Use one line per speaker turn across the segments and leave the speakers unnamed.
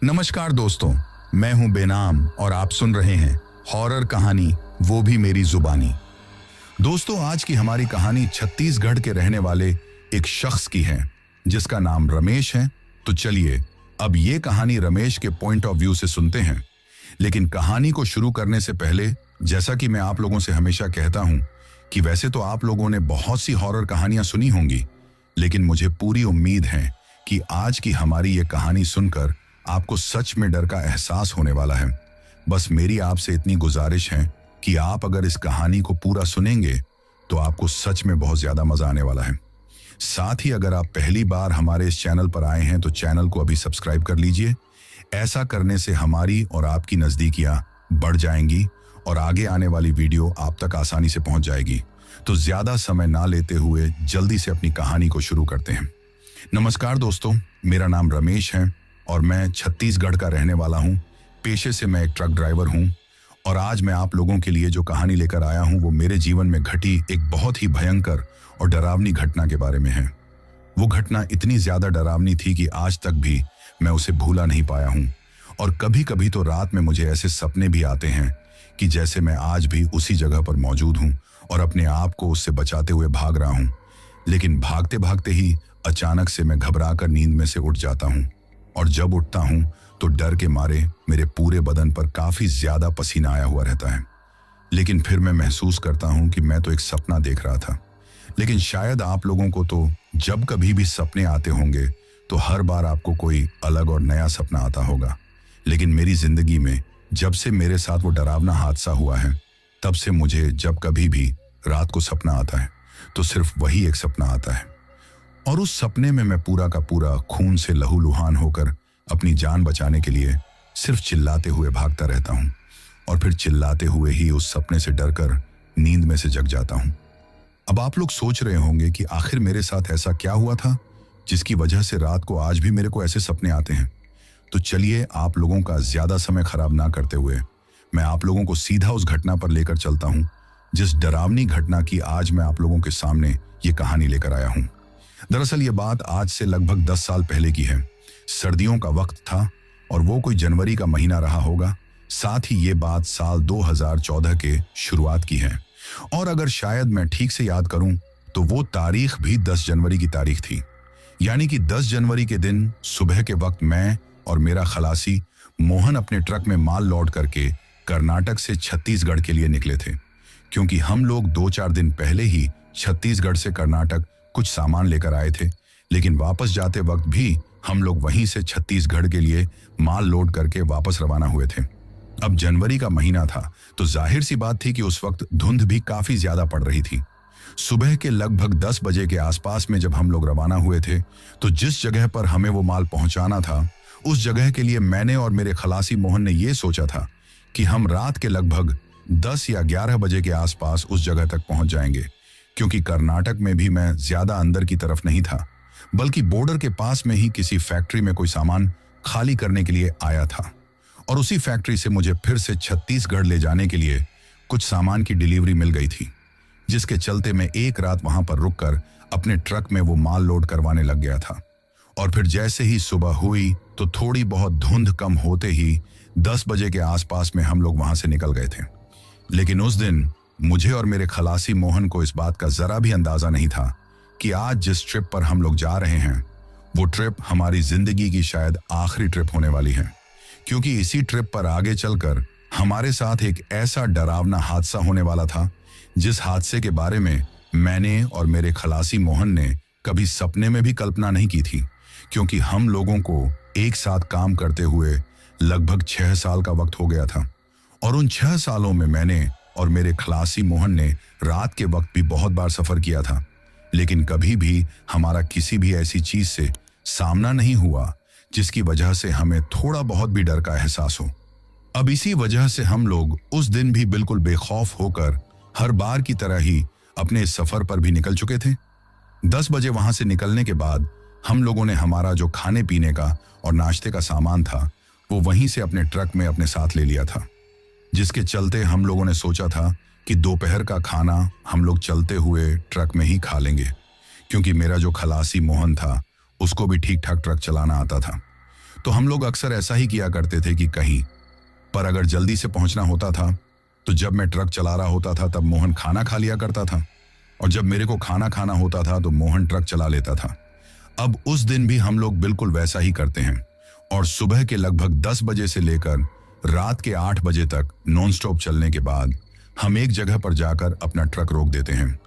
नमस्कार दोस्तों, मैं हूं बेनाम और आप सुन रहे हैं हॉरर कहानी वो भी मेरी जुबानी। दोस्तों, आज की हमारी कहानी छत्तीसगढ़ के रहने वाले एक शख्स की है जिसका नाम रमेश है। तो चलिए अब ये कहानी रमेश के पॉइंट ऑफ व्यू से सुनते हैं। लेकिन कहानी को शुरू करने से पहले, जैसा कि मैं आप लोगों से हमेशा कहता हूं कि वैसे तो आप लोगों ने बहुत सी हॉरर कहानियां सुनी होंगी, लेकिन मुझे पूरी उम्मीद है कि आज की हमारी ये कहानी सुनकर आपको सच में डर का एहसास होने वाला है। बस मेरी आपसे इतनी गुजारिश है कि आप अगर इस कहानी को पूरा सुनेंगे तो आपको सच में बहुत ज्यादा मजा आने वाला है। साथ ही अगर आप पहली बार हमारे इस चैनल पर आए हैं तो चैनल को अभी सब्सक्राइब कर लीजिए। ऐसा करने से हमारी और आपकी नजदीकियां बढ़ जाएंगी और आगे आने वाली वीडियो आप तक आसानी से पहुंच जाएगी। तो ज्यादा समय ना लेते हुए जल्दी से अपनी कहानी को शुरू करते हैं। नमस्कार दोस्तों, मेरा नाम रमेश है और मैं छत्तीसगढ़ का रहने वाला हूं। पेशे से मैं एक ट्रक ड्राइवर हूं और आज मैं आप लोगों के लिए जो कहानी लेकर आया हूं वो मेरे जीवन में घटी एक बहुत ही भयंकर और डरावनी घटना के बारे में है। वो घटना इतनी ज्यादा डरावनी थी कि आज तक भी मैं उसे भूला नहीं पाया हूं। और कभी कभी तो रात में मुझे ऐसे सपने भी आते हैं कि जैसे मैं आज भी उसी जगह पर मौजूद हूं और अपने आप को उससे बचाते हुए भाग रहा हूं। लेकिन भागते भागते ही अचानक से मैं घबराकर नींद में से उठ जाता हूं और जब उठता हूं तो डर के मारे मेरे पूरे बदन पर काफी ज्यादा पसीना आया हुआ रहता है। लेकिन फिर मैं महसूस करता हूं कि मैं तो एक सपना देख रहा था। लेकिन शायद आप लोगों को तो जब कभी भी सपने आते होंगे तो हर बार आपको कोई अलग और नया सपना आता होगा। लेकिन मेरी जिंदगी में जब से मेरे साथ वो डरावना हादसा हुआ है तब से मुझे जब कभी भी रात को सपना आता है तो सिर्फ वही एक सपना आता है। और उस सपने में मैं पूरा का पूरा खून से लहूलुहान होकर अपनी जान बचाने के लिए सिर्फ चिल्लाते हुए भागता रहता हूं और फिर चिल्लाते हुए ही उस सपने से डरकर नींद में से जग जाता हूं। अब आप लोग सोच रहे होंगे कि आखिर मेरे साथ ऐसा क्या हुआ था जिसकी वजह से रात को आज भी मेरे को ऐसे सपने आते हैं। तो चलिए आप लोगों का ज्यादा समय खराब ना करते हुए मैं आप लोगों को सीधा उस घटना पर लेकर चलता हूं जिस डरावनी घटना की आज मैं आप लोगों के सामने ये कहानी लेकर आया हूं। दरअसल ये बात आज से लगभग 10 साल पहले की है। सर्दियों का वक्त था और वो कोई जनवरी का महीना रहा होगा। साथ ही ये बात साल 2014 के शुरुआत की है और अगर शायद मैं ठीक से याद करूं तो वो तारीख भी 10 जनवरी की तारीख थी। यानी कि 10 जनवरी के दिन सुबह के वक्त मैं और मेरा खलासी मोहन अपने ट्रक में माल लोड करके कर्नाटक से छत्तीसगढ़ के लिए निकले थे, क्योंकि हम लोग 2-4 दिन पहले ही छत्तीसगढ़ से कर्नाटक कुछ सामान लेकर आए थे। लेकिन वापस जाते वक्त भी हम लोग वहीं से छत्तीसगढ़ के लिए माल लोड करके वापस रवाना हुए थे। अब जनवरी का महीना था तो जाहिर सी बात थी कि उस वक्त धुंध भी काफी ज्यादा पड़ रही थी। सुबह के लगभग 10 बजे के आसपास में जब हम लोग रवाना हुए थे तो जिस जगह पर हमें वो माल पहुंचाना था उस जगह के लिए मैंने और मेरे खलासी मोहन ने ये सोचा था कि हम रात के लगभग 10 या 11 बजे के आसपास उस जगह तक पहुंच जाएंगे, क्योंकि कर्नाटक में भी मैं ज्यादा अंदर की तरफ नहीं था बल्कि बॉर्डर के पास में ही किसी फैक्ट्री में कोई सामान खाली करने के लिए आया था और उसी फैक्ट्री से मुझे फिर से छत्तीसगढ़ ले जाने के लिए कुछ सामान की डिलीवरी मिल गई थी, जिसके चलते मैं एक रात वहां पर रुककर अपने ट्रक में वो माल लोड करवाने लग गया था। और फिर जैसे ही सुबह हुई तो थोड़ी बहुत धुंध कम होते ही 10 बजे के आसपास में हम लोग वहां से निकल गए थे। लेकिन उस दिन मुझे और मेरे खलासी मोहन को इस बात का जरा भी अंदाजा नहीं था कि आज जिस ट्रिप पर हम लोग जा रहे हैं वो ट्रिप हमारी जिंदगी की शायद आखिरी ट्रिप होने वाली है, क्योंकि इसी ट्रिप पर आगे चलकर हमारे साथ एक ऐसा डरावना हादसा होने वाला था जिस हादसे के बारे में मैंने और मेरे खलासी मोहन ने कभी सपने में भी कल्पना नहीं की थी, क्योंकि हम लोगों को एक साथ काम करते हुए लगभग 6 साल का वक्त हो गया था और उन 6 सालों में मैंने और मेरे खलासी मोहन ने रात के वक्त भी बहुत बार सफर किया था। लेकिन कभी भी हमारा किसी भी ऐसी चीज से सामना नहीं हुआ जिसकी वजह से हमें थोड़ा बहुत भी डर का एहसास हो। अब इसी वजह से हम लोग उस दिन भी बिल्कुल बेखौफ होकर हर बार की तरह ही अपने इस सफर पर भी निकल चुके थे। 10 बजे वहां से निकलने के बाद हम लोगों ने हमारा जो खाने पीने का और नाश्ते का सामान था वो वहीं से अपने ट्रक में अपने साथ ले लिया था, जिसके चलते हम लोगों ने सोचा था कि दोपहर का खाना हम लोग चलते हुए ट्रक में ही खा लेंगे, क्योंकि मेरा जो खलासी मोहन था उसको भी ठीक ठाक ट्रक चलाना आता था। तो हम लोग अक्सर ऐसा ही किया करते थे कि कहीं पर अगर जल्दी से पहुंचना होता था तो जब मैं ट्रक चला रहा होता था तब मोहन खाना खा लिया करता था, और जब मेरे को खाना खाना होता था तो मोहन ट्रक चला लेता था। अब उस दिन भी हम लोग बिल्कुल वैसा ही करते हैं, और सुबह के लगभग 10 बजे से लेकर रात के 8 बजे तक नॉन स्टॉप चलने के बाद हम एक जगह पर जाकर अपना ट्रक रोक देते हैं,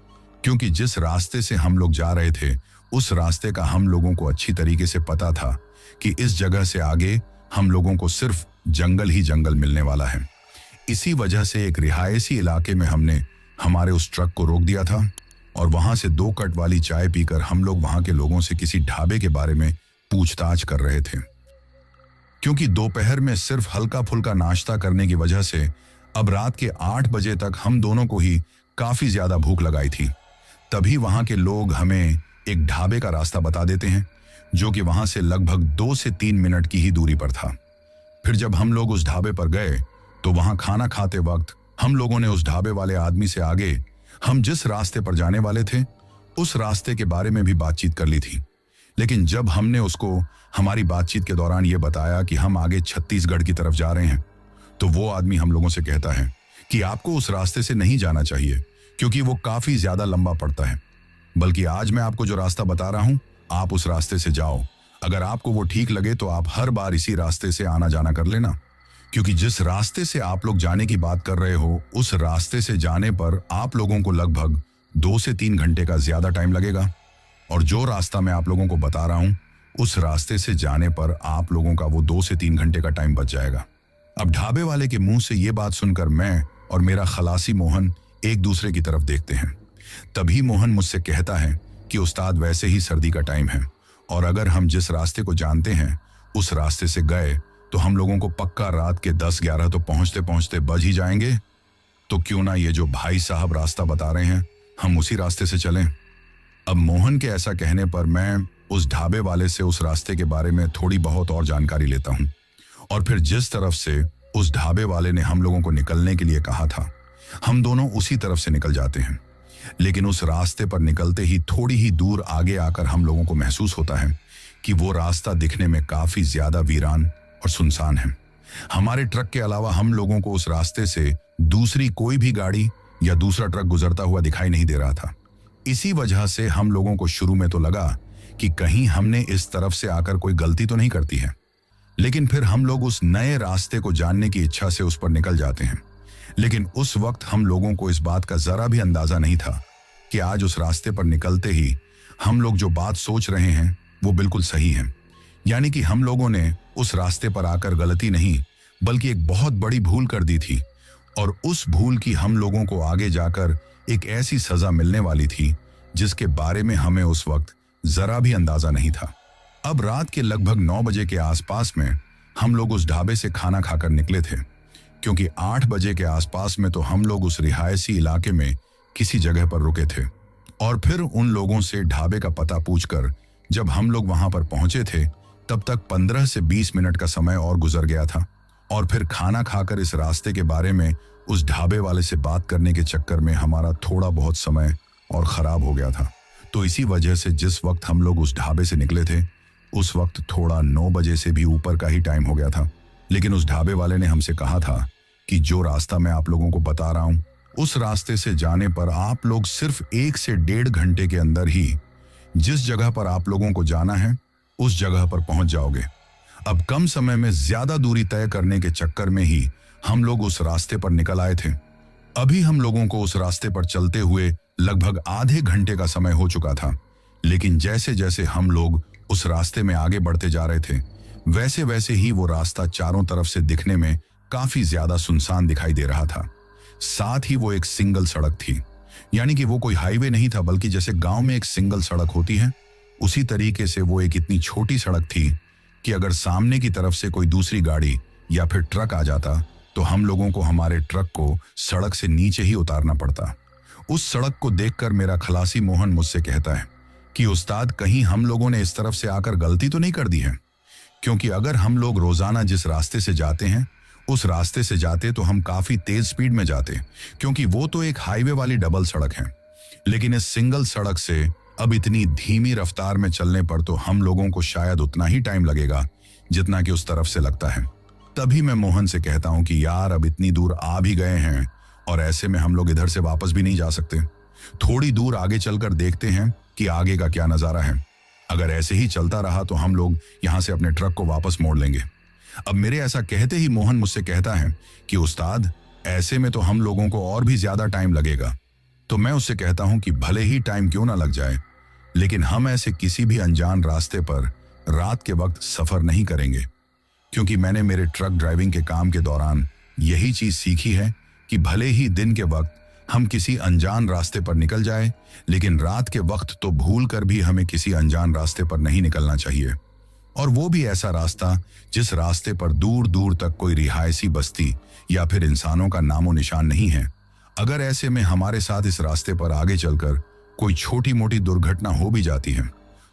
क्योंकि जिस रास्ते से हम लोग जा रहे थे उस रास्ते का हम लोगों को अच्छी तरीके से पता था कि इस जगह से आगे हम लोगों को सिर्फ जंगल ही जंगल मिलने वाला है। इसी वजह से एक रिहायशी इलाके में हमने हमारे उस ट्रक को रोक दिया था, और वहां से 2 कट वाली चाय पीकर हम लोग वहां के लोगों से किसी ढाबे के बारे में पूछताछ कर रहे थे, क्योंकि दोपहर में सिर्फ हल्का फुल्का नाश्ता करने की वजह से अब रात के 8 बजे तक हम दोनों को ही काफी ज्यादा भूख लगाई थी। तभी वहां के लोग हमें एक ढाबे का रास्ता बता देते हैं, जो कि वहां से लगभग 2 से 3 मिनट की ही दूरी पर था। फिर जब हम लोग उस ढाबे पर गए तो वहां खाना खाते वक्त हम लोगों ने उस ढाबे वाले आदमी से आगे हम जिस रास्ते पर जाने वाले थे उस रास्ते के बारे में भी बातचीत कर ली थी। लेकिन जब हमने उसको हमारी बातचीत के दौरान ये बताया कि हम आगे छत्तीसगढ़ की तरफ जा रहे हैं, तो वो आदमी हम लोगों से कहता है कि आपको उस रास्ते से नहीं जाना चाहिए, क्योंकि वो काफी ज्यादा लंबा पड़ता है, बल्कि आज मैं आपको जो रास्ता बता रहा हूं आप उस रास्ते से जाओ। अगर आपको वो ठीक लगे तो आप हर बार इसी रास्ते से आना जाना कर लेना, क्योंकि जिस रास्ते से आप लोग जाने की बात कर रहे हो उस रास्ते से जाने पर आप लोगों को लगभग 2 से 3 घंटे का ज्यादा टाइम लगेगा, और जो रास्ता मैं आप लोगों को बता रहा हूं उस रास्ते से जाने पर आप लोगों का वो 2 से 3 घंटे का टाइम बच जाएगा। अब ढाबे वाले के मुंह से ये बात सुनकर मैं और मेरा खलासी मोहन एक दूसरे की तरफ देखते हैं। तभी मोहन मुझसे कहता है कि उस्ताद वैसे ही सर्दी का टाइम है, और अगर हम जिस रास्ते को जानते हैं उस रास्ते से गए तो हम लोगों को पक्का रात के 10-11 तो पहुंचते पहुंचते बज ही जाएंगे। तो क्यों ना ये जो भाई साहब रास्ता बता रहे हैं हम उसी रास्ते से चलें। अब मोहन के ऐसा कहने पर मैं उस ढाबे वाले से उस रास्ते के बारे में थोड़ी बहुत और जानकारी लेता हूं, और फिर जिस तरफ से उस ढाबे वाले ने हम लोगों को निकलने के लिए कहा था हम दोनों उसी तरफ से निकल जाते हैं। लेकिन उस रास्ते पर निकलते ही थोड़ी ही दूर आगे आकर हम लोगों को महसूस होता है कि वो रास्ता दिखने में काफी ज्यादा वीरान और सुनसान है। हमारे ट्रक के अलावा हम लोगों को उस रास्ते से दूसरी कोई भी गाड़ी या दूसरा ट्रक गुजरता हुआ दिखाई नहीं दे रहा था। इसी वजह से हम लोगों को शुरू में तो लगा कि कहीं हमने इस तरफ से आकर कोई गलती तो नहीं करती है, लेकिन फिर हम लोग उस नए रास्ते को जानने की इच्छा से उस पर निकल जाते हैं। लेकिन उस वक्त हम लोगों को इस बात का जरा भी अंदाजा नहीं था कि आज उस रास्ते पर निकलते ही हम लोग जो बात सोच रहे हैं वो बिल्कुल सही है, यानी कि हम लोगों ने उस रास्ते पर आकर गलती नहीं बल्कि एक बहुत बड़ी भूल कर दी थी, और उस भूल की हम लोगों को आगे जाकर एक ऐसी सजा मिलने वाली थी जिसके बारे में हमें उस वक्त जरा भी अंदाजा नहीं था। अब रात के लगभग 9 बजे के आसपास में हम लोग उस ढाबे से खाना खाकर निकले थे, क्योंकि 8 बजे के आसपास में तो हम लोग उस रिहायशी इलाके में किसी जगह पर रुके थे। और फिर उन लोगों से ढाबे का पता पूछकर जब हम लोग वहां पर पहुंचे थे तब तक 15 से 20 मिनट का समय और गुजर गया था, और फिर खाना खाकर इस रास्ते के बारे में उस ढाबे वाले से बात करने के चक्कर में हमारा थोड़ा बहुत समय और खराब हो गया था। तो इसी वजह से जिस वक्त हम लोग उस ढाबे से निकले थे उस वक्त थोड़ा 9 बजे से भी ऊपर का ही टाइम हो गया था। लेकिन उस ढाबे वाले ने हमसे कहा था कि जो रास्ता मैं आप लोगों को बता रहा हूं उस रास्ते से जाने पर आप लोग सिर्फ 1 से 1.5 घंटे के अंदर ही जिस जगह पर आप लोगों को जाना है उस जगह पर पहुंच जाओगे। अब कम समय में ज्यादा दूरी तय करने के चक्कर में ही हम लोग उस रास्ते पर निकल आए थे। अभी हम लोगों को उस रास्ते पर चलते हुए लगभग आधे घंटे का समय हो चुका था, लेकिन जैसे जैसे हम लोग उस रास्ते में आगे बढ़ते जा रहे थे वैसे वैसे ही वो रास्ता चारों तरफ से दिखने में काफी ज्यादा सुनसान दिखाई दे रहा था। साथ ही वो एक सिंगल सड़क थी, यानी कि वो कोई हाईवे नहीं था बल्कि जैसे गांव में एक सिंगल सड़क होती है उसी तरीके से वो एक इतनी छोटी सड़क थी कि अगर सामने की तरफ से कोई दूसरी गाड़ी या फिर ट्रक आ जाता तो हम लोगों को हमारे ट्रक को सड़क से नीचे ही उतारना पड़ता। उस सड़क को देखकर मेरा खलासी मोहन मुझसे कहता है कि उस्ताद कहीं हम लोगों ने इस तरफ से आकर गलती तो नहीं कर दी है, क्योंकि अगर हम लोग रोजाना जिस रास्ते से जाते हैं उस रास्ते से जाते तो हम काफी तेज स्पीड में जाते, क्योंकि वो तो एक हाईवे वाली डबल सड़क है। लेकिन इस सिंगल सड़क से अब इतनी धीमी रफ्तार में चलने पर तो हम लोगों को शायद उतना ही टाइम लगेगा जितना कि उस तरफ से लगता है। तभी मैं मोहन से कहता हूं कि यार अब इतनी दूर आ भी गए हैं और ऐसे में हम लोग इधर से वापस भी नहीं जा सकते। थोड़ी दूर आगे चलकर देखते हैं कि आगे का क्या नजारा है। अगर ऐसे ही चलता रहा तो हम लोग यहां से अपने ट्रक को वापस मोड़ लेंगे। अब मेरे ऐसा कहते ही मोहन मुझसे कहता है कि उस्ताद ऐसे में तो हम लोगों को और भी ज्यादा टाइम लगेगा। तो मैं उससे कहता हूं कि भले ही टाइम क्यों ना लग जाए, लेकिन हम ऐसे किसी भी अनजान रास्ते पर रात के वक्त सफर नहीं करेंगे, क्योंकि मैंने मेरे ट्रक ड्राइविंग के काम के दौरान यही चीज सीखी है कि भले ही दिन के वक्त हम किसी अनजान रास्ते पर निकल जाए, लेकिन रात के वक्त तो भूल कर भी हमें किसी अनजान रास्ते पर नहीं निकलना चाहिए। और वो भी ऐसा रास्ता जिस रास्ते पर दूर दूर तक कोई रिहायशी बस्ती या फिर इंसानों का नामो निशान नहीं है। अगर ऐसे में हमारे साथ इस रास्ते पर आगे चलकर कोई छोटी मोटी दुर्घटना हो भी जाती है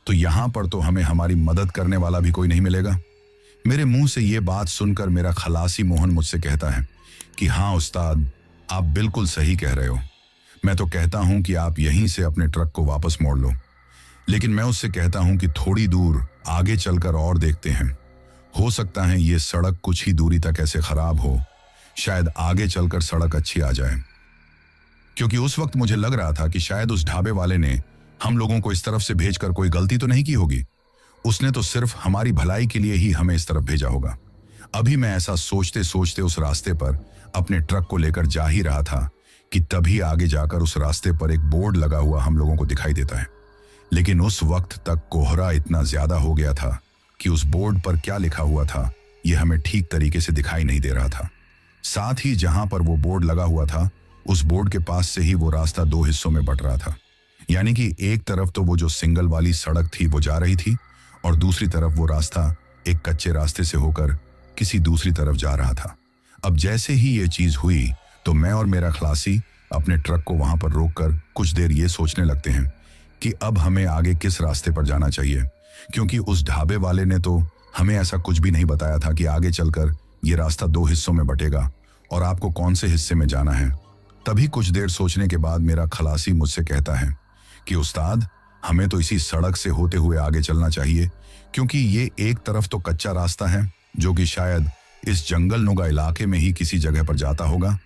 तो यहां पर तो हमें हमारी मदद करने वाला भी कोई नहीं मिलेगा। मेरे मुंह से ये बात सुनकर मेरा खलासी मोहन मुझसे कहता है कि हाँ उस्ताद, आप बिल्कुल सही कह रहे हो। मैं तो कहता हूं कि आप यहीं से अपने ट्रक को वापस मोड़ लो। लेकिन मैं उससे कहता हूं कि थोड़ी दूर आगे चलकर और देखते हैं। हो सकता है ये सड़क कुछ ही दूरी तक ऐसे खराब हो, शायद आगे चलकर सड़क अच्छी आ जाए। क्योंकि उस वक्त मुझे लग रहा था कि शायद उस ढाबे वाले ने हम लोगों को इस तरफ से भेजकर कोई गलती तो नहीं की होगी। उसने तो सिर्फ हमारी भलाई के लिए ही हमें इस तरफ भेजा होगा। अभी मैं ऐसा सोचते सोचते उस रास्ते पर अपने ट्रक को लेकर जा ही रहा था कि तभी आगे जाकर उस रास्ते पर एक बोर्ड लगा हुआ हम लोगों को दिखाई देता है। लेकिन उस वक्त तक कोहरा इतना ज्यादा हो गया था कि उस बोर्ड पर क्या लिखा हुआ था यह हमें ठीक तरीके से दिखाई नहीं दे रहा था। साथ ही जहां पर वो बोर्ड लगा हुआ था उस बोर्ड के पास से ही वो रास्ता दो हिस्सों में बट रहा था। यानी कि एक तरफ तो वो जो सिंगल वाली सड़क थी वो जा रही थी और दूसरी तरफ वो रास्ता एक कच्चे रास्ते से होकर किसी दूसरी तरफ जा रहा था। अब जैसे ही ये चीज हुई तो मैं और मेरा खलासी अपने ट्रक को वहां पर रोककर कुछ देर ये सोचने लगते हैं कि अब हमें आगे किस रास्ते पर जाना चाहिए, क्योंकि उस ढाबे वाले ने तो हमें ऐसा कुछ भी नहीं बताया था कि आगे चलकर ये रास्ता दो हिस्सों में बटेगा और आपको कौन से हिस्से में जाना है। तभी कुछ देर सोचने के बाद मेरा खलासी मुझसे कहता है कि उस्ताद, हमें तो इसी सड़क से होते हुए आगे चलना चाहिए, क्योंकि ये एक तरफ तो कच्चा रास्ता है जो कि शायद इस जंगल नुगा इलाके में ही किसी जगह पर जाता होगा।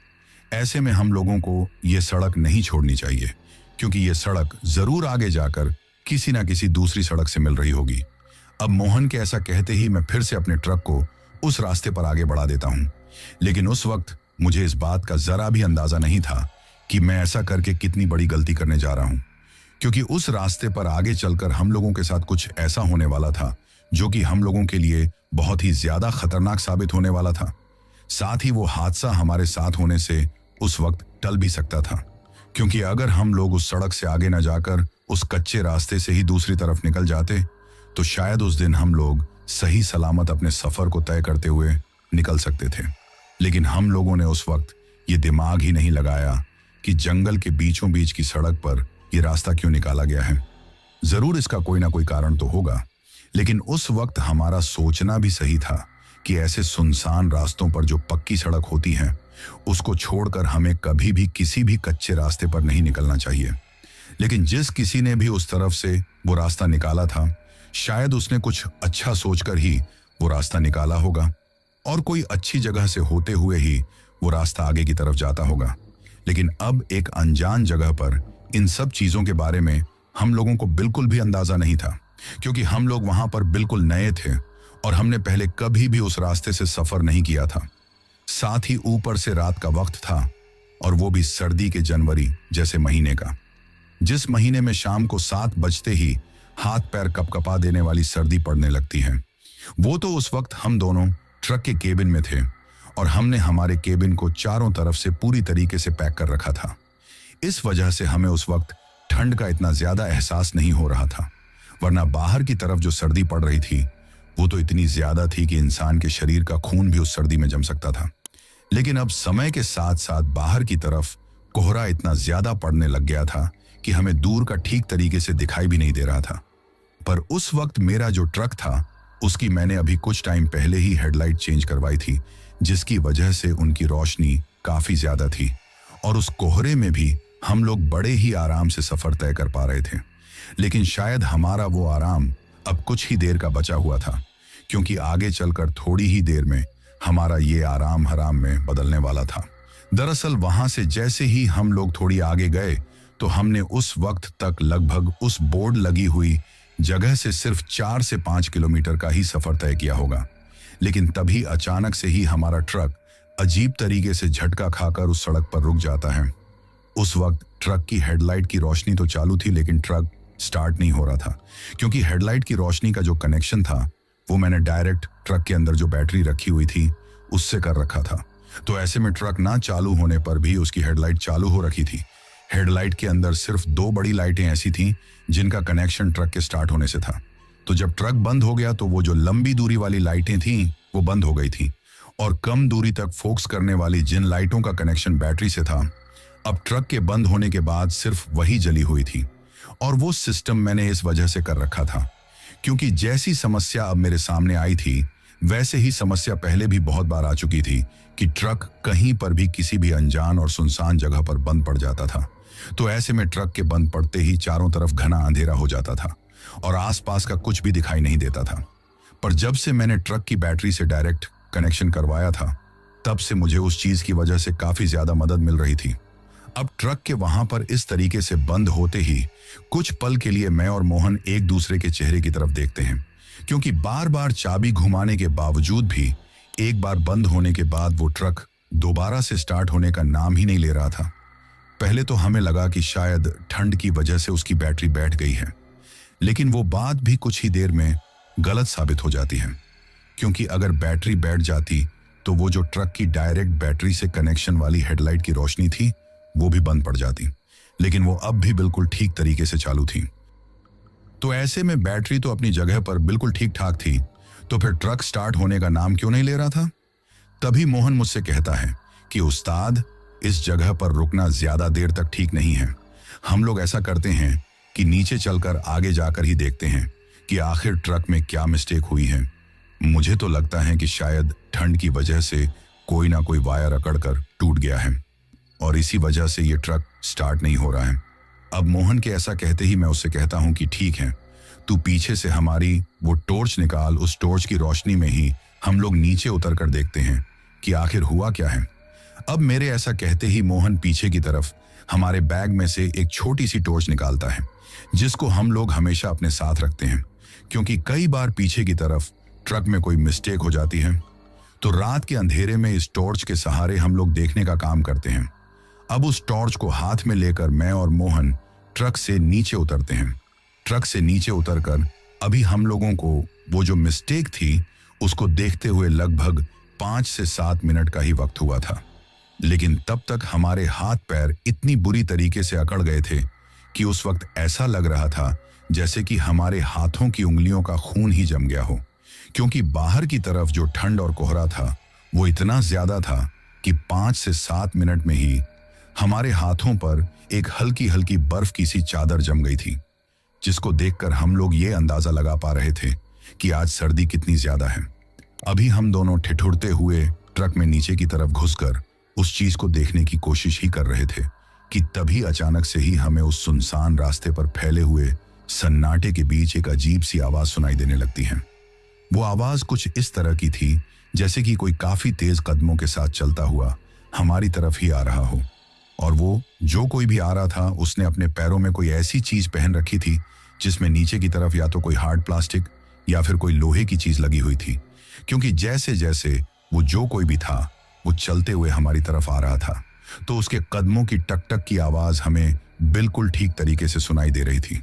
ऐसे में हम लोगों को ये सड़क नहीं छोड़नी चाहिए, क्योंकि ये सड़क जरूर आगे जाकर किसी ना किसी दूसरी सड़क से मिल रही होगी। अब मोहन के ऐसा कहते ही मैं फिर से अपने ट्रक को उस रास्ते पर आगे बढ़ा देता हूं। लेकिन उस वक्त मुझे इस बात का जरा भी अंदाजा नहीं था कि मैं ऐसा करके कितनी बड़ी गलती करने जा रहा हूं, क्योंकि उस रास्ते पर आगे चलकर हम लोगों के साथ कुछ ऐसा होने वाला था जो कि हम लोगों के लिए बहुत ही ज्यादा खतरनाक साबित होने वाला था। साथ ही वो हादसा हमारे साथ होने से उस वक्त टल भी सकता था, क्योंकि अगर हम लोग उस सड़क से आगे न जाकर उस कच्चे रास्ते से ही दूसरी तरफ निकल जाते तो शायद उस दिन हम लोग सही सलामत अपने सफर को तय करते हुए निकल सकते थे। लेकिन हम लोगों ने उस वक्त ये दिमाग ही नहीं लगाया कि जंगल के बीचों बीच की सड़क पर यह रास्ता क्यों निकाला गया है। जरूर इसका कोई ना कोई कारण तो होगा, लेकिन उस वक्त हमारा सोचना भी सही था कि ऐसे सुनसान रास्तों पर जो पक्की सड़क होती है उसको छोड़कर हमें कभी भी किसी भी कच्चे रास्ते पर नहीं निकलना चाहिए। लेकिन जिस किसी ने भी उस तरफ से वो रास्ता निकाला था, शायद उसने कुछ अच्छा सोचकर ही वो रास्ता निकाला होगा और कोई अच्छी जगह से होते हुए ही वो रास्ता आगे की तरफ जाता होगा। लेकिन अब एक अनजान जगह पर इन सब चीजों के बारे में हम लोगों को बिल्कुल भी अंदाजा नहीं था, क्योंकि हम लोग वहां पर बिल्कुल नए थे और हमने पहले कभी भी उस रास्ते से सफर नहीं किया था। साथ ही ऊपर से रात का वक्त था और वो भी सर्दी के जनवरी जैसे महीने का, जिस महीने में शाम को 7 बजते ही हाथ पैर कपकपा देने वाली सर्दी पड़ने लगती है। वो तो उस वक्त हम दोनों ट्रक के केबिन में थे और हमने हमारे केबिन को चारों तरफ से पूरी तरीके से पैक कर रखा था। इस वजह से हमें उस वक्त ठंड का इतना ज्यादा एहसास नहीं हो रहा था, वरना बाहर की तरफ जो सर्दी पड़ रही थी वो तो इतनी ज्यादा थी कि इंसान के शरीर का खून भी उस सर्दी में जम सकता था। लेकिन अब समय के साथ साथ बाहर की तरफ कोहरा इतना ज्यादा पड़ने लग गया था कि हमें दूर का ठीक तरीके से दिखाई भी नहीं दे रहा था। पर उस वक्त मेरा जो ट्रक था उसकी मैंने अभी कुछ टाइम पहले ही हेडलाइट चेंज करवाई थी, जिसकी वजह से उनकी रोशनी काफी ज्यादा थी और उस कोहरे में भी हम लोग बड़े ही आराम से सफर तय कर पा रहे थे। लेकिन शायद हमारा वो आराम अब कुछ ही देर का बचा हुआ था, क्योंकि आगे चलकर थोड़ी ही देर में हमारा ये आराम हराम में बदलने वाला था। दरअसल वहां से जैसे ही हम लोग थोड़ी आगे गए तो हमने उस वक्त तक लगभग उस बोर्ड लगी हुई जगह से सिर्फ 4 से 5 किलोमीटर का ही सफर तय किया होगा। लेकिन तभी अचानक से ही हमारा ट्रक अजीब तरीके से झटका खाकर उस सड़क पर रुक जाता है। उस वक्त ट्रक की हेडलाइट की रोशनी तो चालू थी, लेकिन ट्रक स्टार्ट नहीं हो रहा था, क्योंकि हेडलाइट की रोशनी का जो कनेक्शन था वो मैंने डायरेक्ट ट्रक के अंदर जो बैटरी रखी हुई थी उससे कर रखा था। तो ऐसे में ट्रक ना चालू होने पर भी उसकी हेडलाइट चालू हो रखी थी। हेडलाइट के अंदर सिर्फ 2 बड़ी लाइटें ऐसी थीं जिनका कनेक्शन ट्रक के स्टार्ट होने से था। तो जब ट्रक बंद हो गया तो वो जो लंबी दूरी वाली लाइटें थीं वो बंद हो गई थी, और कम दूरी तक फोकस करने वाली जिन लाइटों का कनेक्शन बैटरी से था, अब ट्रक के बंद होने के बाद सिर्फ वही जली हुई थी। और वो सिस्टम मैंने इस वजह से कर रखा था क्योंकि जैसी समस्या अब मेरे सामने आई थी वैसे ही समस्या पहले भी बहुत बार आ चुकी थी कि ट्रक कहीं पर भी किसी भी अनजान और सुनसान जगह पर बंद पड़ जाता था। तो ऐसे में ट्रक के बंद पड़ते ही चारों तरफ घना अंधेरा हो जाता था और आसपास का कुछ भी दिखाई नहीं देता था। पर जब से मैंने ट्रक की बैटरी से डायरेक्ट कनेक्शन करवाया था तब से मुझे उस चीज की वजह से काफी ज्यादा मदद मिल रही थी। अब ट्रक के वहां पर इस तरीके से बंद होते ही कुछ पल के लिए मैं और मोहन एक दूसरे के चेहरे की तरफ देखते हैं, क्योंकि बार बार चाबी घुमाने के बावजूद भी एक बार बंद होने के बाद वो ट्रक दोबारा से स्टार्ट होने का नाम ही नहीं ले रहा था। पहले तो हमें लगा कि शायद ठंड की वजह से उसकी बैटरी बैठ गई है, लेकिन वो बात भी कुछ ही देर में गलत साबित हो जाती है, क्योंकि अगर बैटरी बैठ जाती तो वो जो ट्रक की डायरेक्ट बैटरी से कनेक्शन वाली हेडलाइट की रोशनी थी वो भी बंद पड़ जाती, लेकिन वो अब भी बिल्कुल ठीक तरीके से चालू थी। तो ऐसे में बैटरी तो अपनी जगह पर बिल्कुल ठीक ठाक थी, तो फिर ट्रक स्टार्ट होने का नाम क्यों नहीं ले रहा था? तभी मोहन मुझसे कहता है कि उस्ताद, इस जगह पर रुकना ज्यादा देर तक ठीक नहीं है। हम लोग ऐसा करते हैं कि नीचे चलकर आगे जाकर ही देखते हैं कि आखिर ट्रक में क्या मिस्टेक हुई है। मुझे तो लगता है कि शायद ठंड की वजह से कोई ना कोई वायर अकड़कर टूट गया है और इसी वजह से ये ट्रक स्टार्ट नहीं हो रहा है। अब मोहन के ऐसा कहते ही मैं उससे कहता हूं कि ठीक है, तू पीछे से हमारी वो टॉर्च निकाल, उस टॉर्च की रोशनी में ही हम लोग नीचे उतर कर देखते हैं कि आखिर हुआ क्या है। अब मेरे ऐसा कहते ही मोहन पीछे की तरफ हमारे बैग में से एक छोटी सी टॉर्च निकालता है, जिसको हम लोग हमेशा अपने साथ रखते हैं, क्योंकि कई बार पीछे की तरफ ट्रक में कोई मिस्टेक हो जाती है। तो रात के अंधेरे में इस टॉर्च के सहारे हम लोग देखने का काम करते हैं। अब उस टॉर्च को हाथ में लेकर मैं और मोहन ट्रक से नीचे उतरते हैं। ट्रक से नीचे उतरकर अभी हम लोगों को वो जो मिस्टेक थी उसको देखते हुए लगभग 5 से 7 मिनट का ही वक्त हुआ था, लेकिन तब तक हमारे हाथ पैर इतनी बुरी तरीके से अकड़ गए थे कि उस वक्त ऐसा लग रहा था जैसे कि हमारे हाथों की उंगलियों का खून ही जम गया हो, क्योंकि बाहर की तरफ जो ठंड और कोहरा था वो इतना ज्यादा था कि 5 से 7 मिनट में ही हमारे हाथों पर एक हल्की हल्की बर्फ की सी चादर जम गई थी, जिसको देखकर हम लोग ये अंदाजा लगा पा रहे थे कि आज सर्दी कितनी ज्यादा है। अभी हम दोनों ठिठुरते हुए ट्रक में नीचे की तरफ घुसकर उस चीज को देखने की कोशिश ही कर रहे थे कि तभी अचानक से ही हमें उस सुनसान रास्ते पर फैले हुए सन्नाटे के बीच एक अजीब सी आवाज सुनाई देने लगती है। वो आवाज कुछ इस तरह की थी जैसे कि कोई काफी तेज कदमों के साथ चलता हुआ हमारी तरफ ही आ रहा हो, और वो जो कोई भी आ रहा था उसने अपने पैरों में कोई ऐसी चीज पहन रखी थी जिसमें नीचे की तरफ या तो कोई हार्ड प्लास्टिक या फिर कोई लोहे की चीज लगी हुई थी, क्योंकि जैसे जैसे वो जो कोई भी था वो चलते हुए हमारी तरफ आ रहा था तो उसके कदमों की टक टक की आवाज हमें बिल्कुल ठीक तरीके से सुनाई दे रही थी।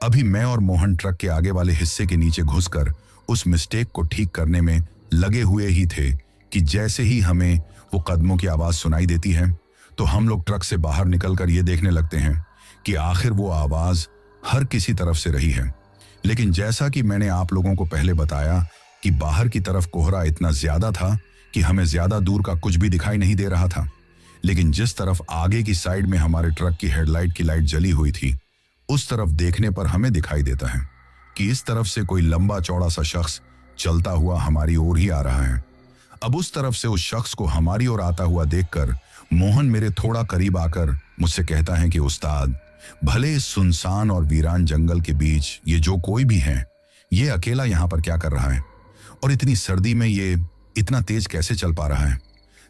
अभी मैं और मोहन ट्रक के आगे वाले हिस्से के नीचे घुसकर उस मिस्टेक को ठीक करने में लगे हुए ही थे कि जैसे ही हमें वो कदमों की आवाज सुनाई देती है तो हम लोग ट्रक से बाहर निकलकर ये देखने लगते हैं कि आखिर वो आवाज हर किसी तरफ से रही है। लेकिन जैसा कि मैंने आप लोगों को पहले बताया कि बाहर की तरफ कोहरा इतना ज्यादा था कि हमें ज्यादा दूर का कुछ भी दिखाई नहीं दे रहा था, लेकिन जिस तरफ आगे की साइड में हमारे ट्रक की हेडलाइट की लाइट जली हुई थी उस तरफ देखने पर हमें दिखाई देता है कि इस तरफ से कोई लंबा चौड़ा सा शख्स चलता हुआ हमारी ओर ही आ रहा है। अब उस तरफ से उस शख्स को हमारी ओर आता हुआ देखकर मोहन मेरे थोड़ा करीब आकर मुझसे कहता है कि उस्ताद, भले इस सुनसान और वीरान जंगल के बीच ये जो कोई भी है ये अकेला यहाँ पर क्या कर रहा है, और इतनी सर्दी में ये इतना तेज कैसे चल पा रहा है।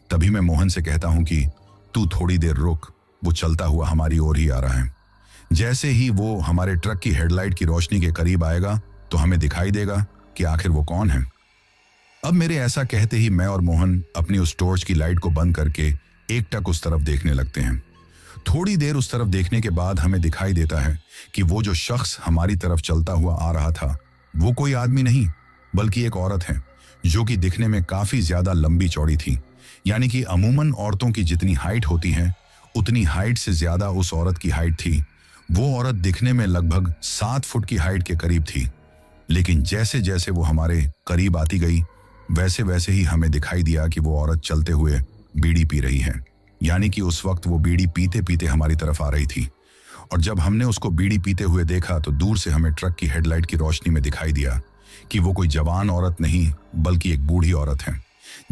तभी मैं मोहन से कहता हूं कि तू थोड़ी देर रुक, वो चलता हुआ हमारी ओर ही आ रहा है। जैसे ही वो हमारे ट्रक की हेडलाइट की रोशनी के करीब आएगा तो हमें दिखाई देगा कि आखिर वो कौन है। अब मेरे ऐसा कहते ही मैं और मोहन अपनी उस टॉर्च की लाइट को बंद करके एकटक उस तरफ देखने लगते हैं। थोड़ी देर उस तरफ देखने के बाद हमें दिखाई देता है कि वो जो शख्स हमारी तरफ चलता हुआ आ रहा था वो कोई आदमी नहीं बल्कि एक औरत है, जो कि दिखने में काफी ज्यादा लंबी चौड़ी थी। यानी कि अमूमन औरतों की जितनी हाइट होती है उतनी हाइट से ज्यादा उस औरत की हाइट थी। वो औरत दिखने में लगभग 7 फुट की हाइट के करीब थी। लेकिन जैसे जैसे वो हमारे करीब आती गई वैसे वैसे ही हमें दिखाई दिया कि वो औरत चलते हुए बीड़ी पी रही है। यानी कि उस वक्त वो बीड़ी पीते पीते हमारी तरफ आ रही थी। और जब हमने उसको बीड़ी पीते हुए देखा तो दूर से हमें ट्रक की हेडलाइट की रोशनी में दिखाई दिया कि वो कोई जवान औरत नहीं बल्कि एक बूढ़ी औरत है,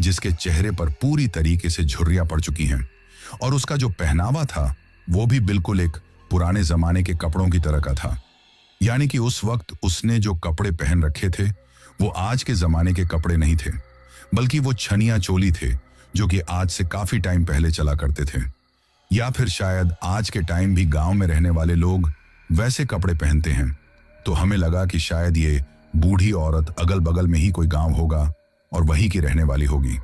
जिसके चेहरे पर पूरी तरीके से झुर्रियां पड़ चुकी हैं। और उसका जो पहनावा था वो भी बिल्कुल एक पुराने जमाने के कपड़ों की तरह का था। यानी कि उस वक्त उसने जो कपड़े पहन रखे थे वो आज के जमाने के कपड़े नहीं थे, बल्कि वो छनिया चोली थे जो कि आज से काफी टाइम पहले चला करते थे। या फिर शायद आज के टाइम भी गांव में रहने वाले लोग वैसे कपड़े पहनते हैं। तो हमें लगा कि शायद ये बूढ़ी औरत अगल बगल में ही कोई गांव होगा और वहीं की रहने वाली होगी।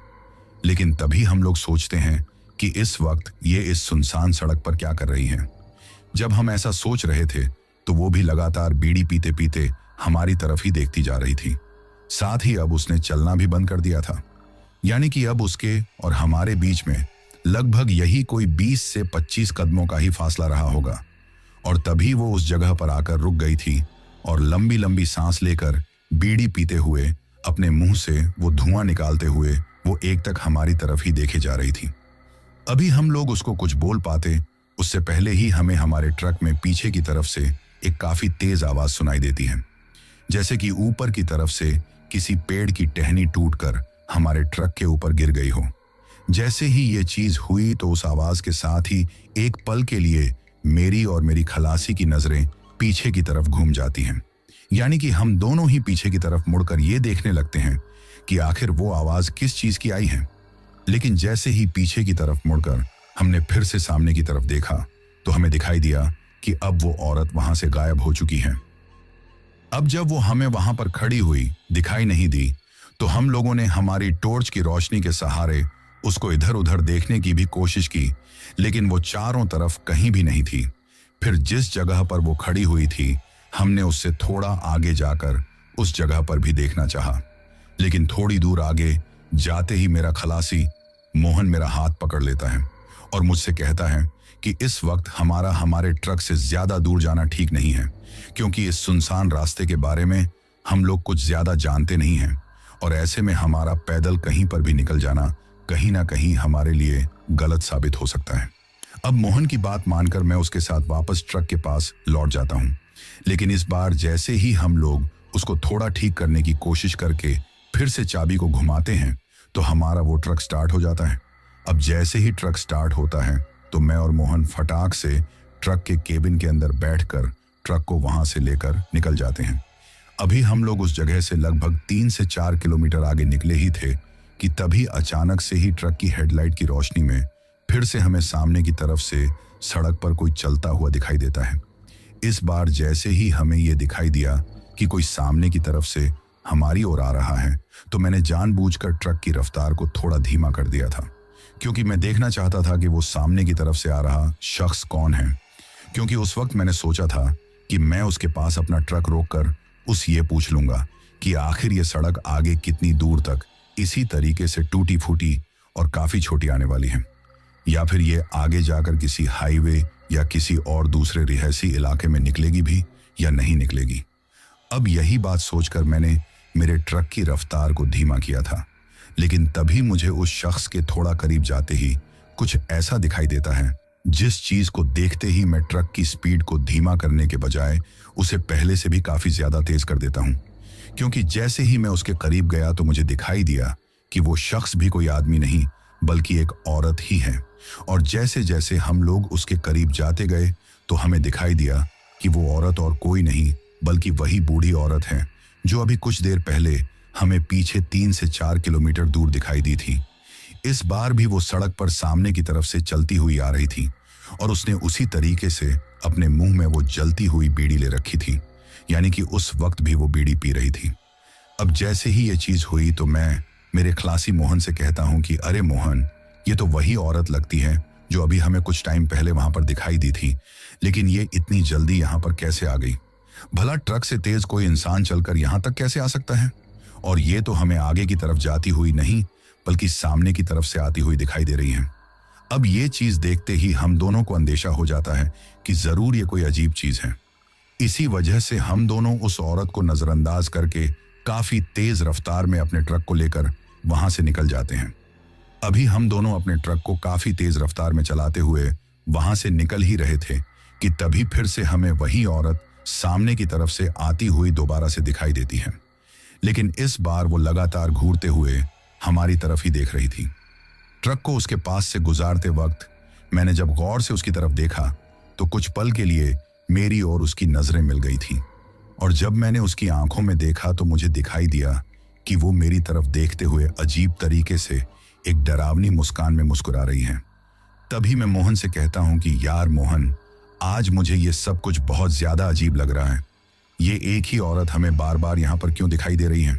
लेकिन तभी हम लोग सोचते हैं कि इस वक्त ये इस सुनसान सड़क पर क्या कर रही है। जब हम ऐसा सोच रहे थे तो वो भी लगातार बीड़ी पीते पीते हमारी तरफ ही देखती जा रही थी। साथ ही अब उसने चलना भी बंद कर दिया था। यानी कि अब उसके और हमारे बीच में लगभग यही कोई 20 से 25 कदमों का ही फासला रहा होगा। और तभी वो उस जगह पर आकर रुक गई थी और लंबी लंबी सांस लेकर बीड़ी पीते हुए अपने मुंह से वो धुआं निकालते हुए वो एकटक हमारी तरफ ही देखे जा रही थी। अभी हम लोग उसको कुछ बोल पाते उससे पहले ही हमें हमारे ट्रक में पीछे की तरफ से एक काफी तेज आवाज सुनाई देती है, जैसे कि ऊपर की तरफ से किसी पेड़ की टहनी टूटकर हमारे ट्रक के ऊपर गिर गई हो। जैसे ही ये चीज हुई तो उस आवाज के साथ ही एक पल के लिए मेरी और मेरी खलासी की नजरें पीछे की तरफ घूम जाती हैं। यानी कि हम दोनों ही पीछे की तरफ मुड़कर ये देखने लगते हैं कि आखिर वो आवाज किस चीज की आई है। लेकिन जैसे ही पीछे की तरफ मुड़कर हमने फिर से सामने की तरफ देखा तो हमें दिखाई दिया कि अब वो औरत वहां से गायब हो चुकी है। अब जब वो हमें वहां पर खड़ी हुई दिखाई नहीं दी तो हम लोगों ने हमारी टॉर्च की रोशनी के सहारे उसको इधर उधर देखने की भी कोशिश की, लेकिन वो चारों तरफ कहीं भी नहीं थी। फिर जिस जगह पर वो खड़ी हुई थी हमने उससे थोड़ा आगे जाकर उस जगह पर भी देखना चाहा, लेकिन थोड़ी दूर आगे जाते ही मेरा खलासी मोहन मेरा हाथ पकड़ लेता है और मुझसे कहता है कि इस वक्त हमारे ट्रक से ज्यादा दूर जाना ठीक नहीं है, क्योंकि इस सुनसान रास्ते के बारे में हम लोग कुछ ज्यादा जानते नहीं हैं और ऐसे में हमारा पैदल कहीं पर भी निकल जाना कहीं ना कहीं हमारे लिए गलत साबित हो सकता है। अब मोहन की बात मानकर मैं उसके साथ वापस ट्रक के पास लौट जाता हूं, लेकिन इस बार जैसे ही हम लोग उसको थोड़ा ठीक करने की कोशिश करके फिर से चाबी को घुमाते हैं तो हमारा वो ट्रक स्टार्ट हो जाता है। अब जैसे ही ट्रक स्टार्ट होता है तो मैं और मोहन फटाक से ट्रक के केबिन के अंदर बैठकर ट्रक को वहां से लेकर निकल जाते हैं। अभी हम लोग उस जगह से लगभग 3 से 4 किलोमीटर आगे निकले ही थे कि तभी अचानक से ही ट्रक की हेडलाइट की रोशनी में फिर से हमें सामने की तरफ से सड़क पर कोई चलता हुआ दिखाई देता है। इस बार जैसे ही हमें यह दिखाई दिया कि कोई सामने की तरफ से हमारी ओर आ रहा है तो मैंने जानबूझकर ट्रक की रफ्तार को थोड़ा धीमा कर दिया था, क्योंकि मैं देखना चाहता था कि वो सामने की तरफ से आ रहा शख्स कौन है। क्योंकि उस वक्त मैंने सोचा था कि मैं उसके पास अपना ट्रक रोककर उससे ये पूछ लूंगा कि आखिर ये सड़क आगे कितनी दूर तक इसी तरीके से टूटी फूटी और काफी छोटी आने वाली है, या फिर ये आगे जाकर किसी हाईवे या किसी और दूसरे रिहायशी इलाके में निकलेगी भी या नहीं निकलेगी। अब यही बात सोचकर मैंने मेरे ट्रक की रफ्तार को धीमा किया था, लेकिन तभी मुझे उस शख्स के थोड़ा करीब जाते ही कुछ ऐसा दिखाई देता है जिस चीज को देखते ही मैं ट्रक की स्पीड को धीमा करने के बजाय उसे पहले से भी काफी ज्यादा तेज कर देता हूं। क्योंकि जैसे ही मैं उसके करीब गया तो मुझे दिखाई दिया कि वो शख्स भी कोई आदमी नहीं बल्कि एक औरत ही है। और जैसे जैसे हम लोग उसके करीब जाते गए तो हमें दिखाई दिया कि वो औरत और कोई नहीं बल्कि वही बूढ़ी औरत है जो अभी कुछ देर पहले हमें पीछे 3 से 4 किलोमीटर दूर दिखाई दी थी। इस बार भी वो सड़क पर सामने की तरफ से चलती हुई आ रही थी और उसने उसी तरीके से अपने मुंह में वो जलती हुई बीड़ी ले रखी थी, यानी कि उस वक्त भी वो बीड़ी पी रही थी। अब जैसे ही ये चीज हुई तो मैं मेरे खलासी मोहन से कहता हूं कि अरे मोहन, ये तो वही औरत लगती है जो अभी हमें कुछ टाइम पहले वहां पर दिखाई दी थी, लेकिन ये इतनी जल्दी यहां पर कैसे आ गई? भला ट्रक से तेज कोई इंसान चलकर यहां तक कैसे आ सकता है? और ये तो हमें आगे की तरफ जाती हुई नहीं बल्कि सामने की तरफ से आती हुई दिखाई दे रही है। अब ये चीज देखते ही हम दोनों को अंदेशा हो जाता है कि जरूर ये कोई अजीब चीज है। इसी वजह से हम दोनों उस औरत को नजरअंदाज करके काफी तेज रफ्तार में अपने ट्रक को लेकर वहां से निकल जाते हैं। अभी हम दोनों अपने ट्रक को काफी तेज रफ्तार में चलाते हुए वहां से निकल ही रहे थे कि तभी फिर से हमें वही औरत सामने की तरफ से आती हुई दोबारा से दिखाई देती है, लेकिन इस बार वो लगातार घूरते हुए हमारी तरफ ही देख रही थी। ट्रक को उसके पास से गुजारते वक्त मैंने जब गौर से उसकी तरफ देखा तो कुछ पल के लिए मेरी और उसकी नजरें मिल गई थी, और जब मैंने उसकी आंखों में देखा तो मुझे दिखाई दिया कि वो मेरी तरफ देखते हुए अजीब तरीके से एक डरावनी मुस्कान में मुस्कुरा रही हैं। तभी मैं मोहन से कहता हूं कि यार मोहन, आज मुझे ये सब कुछ बहुत ज्यादा अजीब लग रहा है। ये एक ही औरत हमें बार बार यहां पर क्यों दिखाई दे रही है?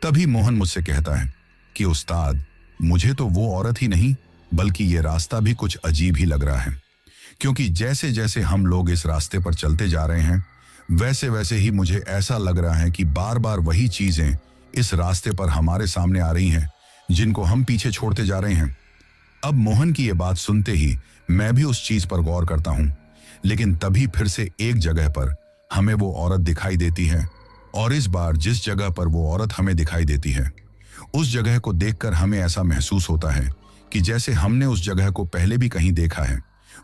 तभी मोहन मुझसे कहता है कि उस्ताद, मुझे तो वो औरत ही नहीं बल्कि ये रास्ता भी कुछ अजीब ही लग रहा है, क्योंकि जैसे जैसे हम लोग इस रास्ते पर चलते जा रहे हैं वैसे वैसे ही मुझे ऐसा लग रहा है कि बार बार वही चीजें इस रास्ते पर हमारे सामने आ रही हैं जिनको हम पीछे छोड़ते जा रहे हैं। अब मोहन की ये बात सुनते ही मैं भी उस चीज पर गौर करता हूं, लेकिन तभी फिर से एक जगह पर हमें वो औरत दिखाई देती है, और इस बार जिस जगह पर वो औरत हमें दिखाई देती है उस जगह को देखकर हमें ऐसा महसूस होता है कि जैसे हमने उस जगह को पहले भी कहीं देखा है।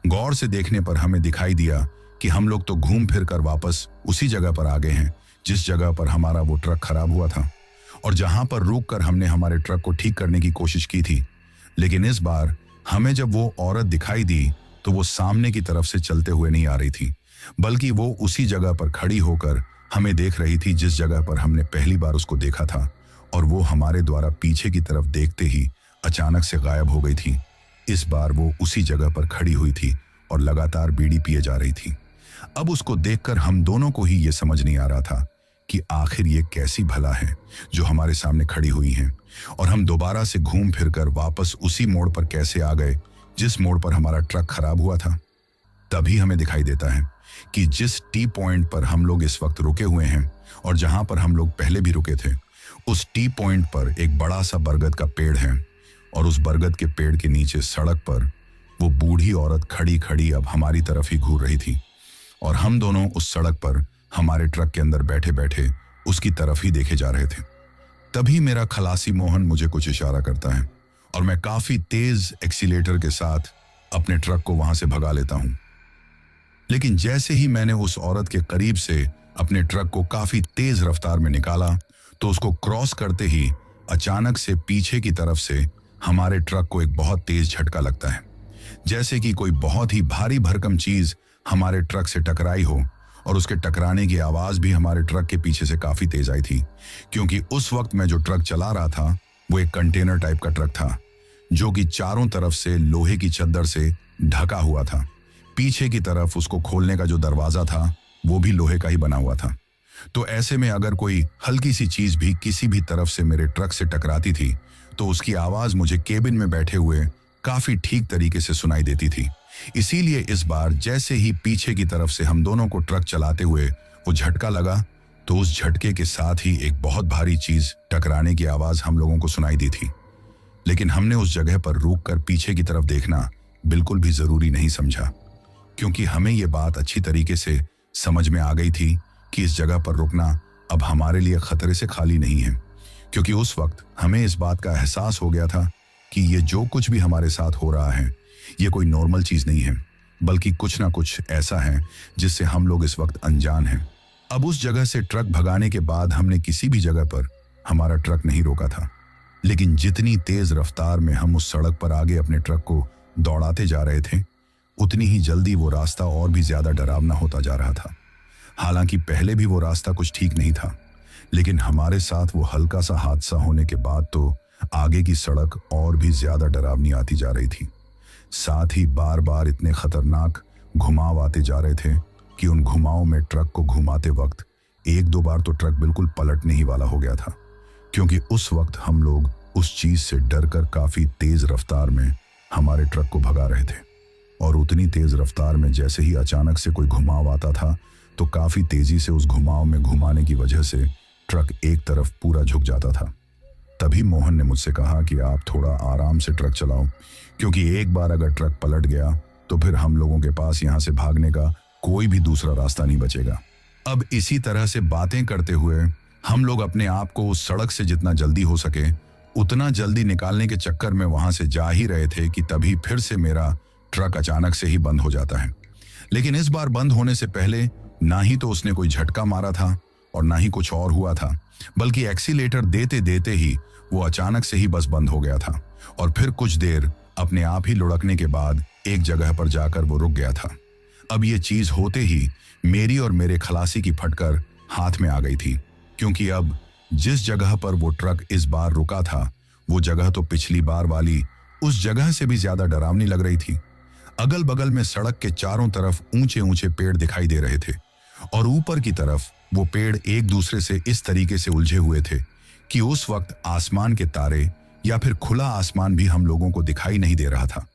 गौर से देखने पर हमें दिखाई दिया कि हम लोग तो घूम फिर कर वापस उसी जगह पर आ गए हैं जिस जगह पर हमारा वो ट्रक खराब हुआ था, और जहां पर रुक कर हमने हमारे ट्रक को ठीक करने की कोशिश की थी। लेकिन इस बार हमें जब वो औरत दिखाई दी तो वो सामने की तरफ से चलते हुए नहीं आ रही थी, बल्कि वो उसी जगह पर खड़ी होकर हमें देख रही थी जिस जगह पर हमने पहली बार उसको देखा था, और वो हमारे द्वारा पीछे की तरफ देखते ही अचानक से गायब हो गई थी। इस बार वो उसी जगह पर खड़ी हुई थी और लगातार बीड़ी पिए जा रही थी। अब उसको देखकर हम दोनों को ही ये समझ नहीं आ रहा था कि आखिर ये कैसी भला है जो हमारे सामने खड़ी हुई हैं, और हम दोबारा से घूम फिरकर वापस उसी मोड़ पर कैसे आ गए जिस मोड़ पर हमारा ट्रक खराब हुआ था। तभी हमें दिखाई देता है कि जिस टी पॉइंट पर हम लोग इस वक्त रुके हुए हैं और जहां पर हम लोग पहले भी रुके थे, उस टी पॉइंट पर एक बड़ा सा बरगद का पेड़ है, और उस बरगद के पेड़ के नीचे सड़क पर वो बूढ़ी औरत खड़ी खड़ी अब हमारी तरफ ही घूर रही थी, और हम दोनों उस सड़क पर हमारे ट्रक के अंदर बैठे बैठे उसकी तरफ ही देखे जा रहे थे। तभी मेरा खलासी मोहन मुझे कुछ इशारा करता है और मैं काफी तेज एक्सीलेटर के साथ अपने ट्रक को वहां से भगा लेता हूं। लेकिन जैसे ही मैंने उस औरत के करीब से अपने ट्रक को काफी तेज रफ्तार में निकाला तो उसको क्रॉस करते ही अचानक से पीछे की तरफ से हमारे ट्रक को एक बहुत तेज झटका लगता है, जैसे कि कोई बहुत ही भारी भरकम चीज हमारे ट्रक से टकराई हो, और उसके टकराने की आवाज भी हमारे ट्रक के पीछे से काफी तेज आई थी, क्योंकि उस वक्त मैं जो ट्रक चला रहा था वो एक कंटेनर टाइप का ट्रक था जो कि चारों तरफ से लोहे की चद्दर से ढका हुआ था। पीछे की तरफ उसको खोलने का जो दरवाजा था वो भी लोहे का ही बना हुआ था। तो ऐसे में अगर कोई हल्की सी चीज भी किसी भी तरफ से मेरे ट्रक से टकराती थी तो उसकी आवाज मुझे केबिन में बैठे हुए काफी ठीक तरीके से सुनाई देती थी। इसीलिए इस बार जैसे ही पीछे की तरफ से हम दोनों को ट्रक चलाते हुए वो झटका लगा तो उस झटके के साथ ही एक बहुत भारी चीज टकराने की आवाज हम लोगों को सुनाई दी थी। लेकिन हमने उस जगह पर रुक कर पीछे की तरफ देखना बिल्कुल भी जरूरी नहीं समझा, क्योंकि हमें ये बात अच्छी तरीके से समझ में आ गई थी कि इस जगह पर रुकना अब हमारे लिए खतरे से खाली नहीं है, क्योंकि उस वक्त हमें इस बात का एहसास हो गया था कि ये जो कुछ भी हमारे साथ हो रहा है ये कोई नॉर्मल चीज नहीं है, बल्कि कुछ ना कुछ ऐसा है जिससे हम लोग इस वक्त अनजान हैं। अब उस जगह से ट्रक भगाने के बाद हमने किसी भी जगह पर हमारा ट्रक नहीं रोका था, लेकिन जितनी तेज रफ्तार में हम उस सड़क पर आगे अपने ट्रक को दौड़ाते जा रहे थे उतनी ही जल्दी वो रास्ता और भी ज्यादा डरावना होता जा रहा था। हालांकि पहले भी वो रास्ता कुछ ठीक नहीं था, लेकिन हमारे साथ वो हल्का सा हादसा होने के बाद तो आगे की सड़क और भी ज्यादा डरावनी आती जा रही थी। साथ ही बार बार इतने खतरनाक घुमाव आते जा रहे थे कि उन घुमावों में ट्रक को घुमाते वक्त एक दो बार तो ट्रक बिल्कुल पलटने ही वाला हो गया था, क्योंकि उस वक्त हम लोग उस चीज से डरकर काफी तेज रफ्तार में हमारे ट्रक को भगा रहे थे। और उतनी तेज रफ्तार में जैसे ही अचानक से कोई घुमाव आता था तो काफी तेजी से उस घुमाव में घुमाने की वजह से ट्रक एक तरफ पूरा झुक जाता था। तभी मोहन ने मुझसे कहा कि आप थोड़ा आराम से ट्रक चलाओ, क्योंकि एक बार अगर ट्रक पलट गया तो फिर हम लोगों के पास यहाँ से भागने का कोई भी दूसरा रास्ता नहीं बचेगा। अब इसी तरह से बातें करते हुए हम लोग अपने आप को उस सड़क से जितना जल्दी हो सके उतना जल्दी निकालने के चक्कर में वहां से जा ही रहे थे कि तभी फिर से मेरा ट्रक अचानक से ही बंद हो जाता है। लेकिन इस बार बंद होने से पहले ना ही तो उसने कोई झटका मारा था और ना ही कुछ और हुआ था, बल्कि एक्सीलेटर देते देते ही वो अचानक से ही बस बंद हो गया था और फिर कुछ देर अपने आप ही लुढ़कने के बाद एक जगह पर जाकर वो रुक गया था। अब ये चीज होते ही मेरी और मेरे खलासी की फटकर हाथ में आ गई थी, क्योंकि अब जिस जगह पर वो ट्रक इस बार रुका था वो जगह तो पिछली बार वाली उस जगह से भी ज्यादा डरावनी लग रही थी। अगल बगल में सड़क के चारों तरफ ऊंचे ऊंचे पेड़ दिखाई दे रहे थे और ऊपर की तरफ वो पेड़ एक दूसरे से इस तरीके से उलझे हुए थे कि उस वक्त आसमान के तारे या फिर खुला आसमान भी हम लोगों को दिखाई नहीं दे रहा था।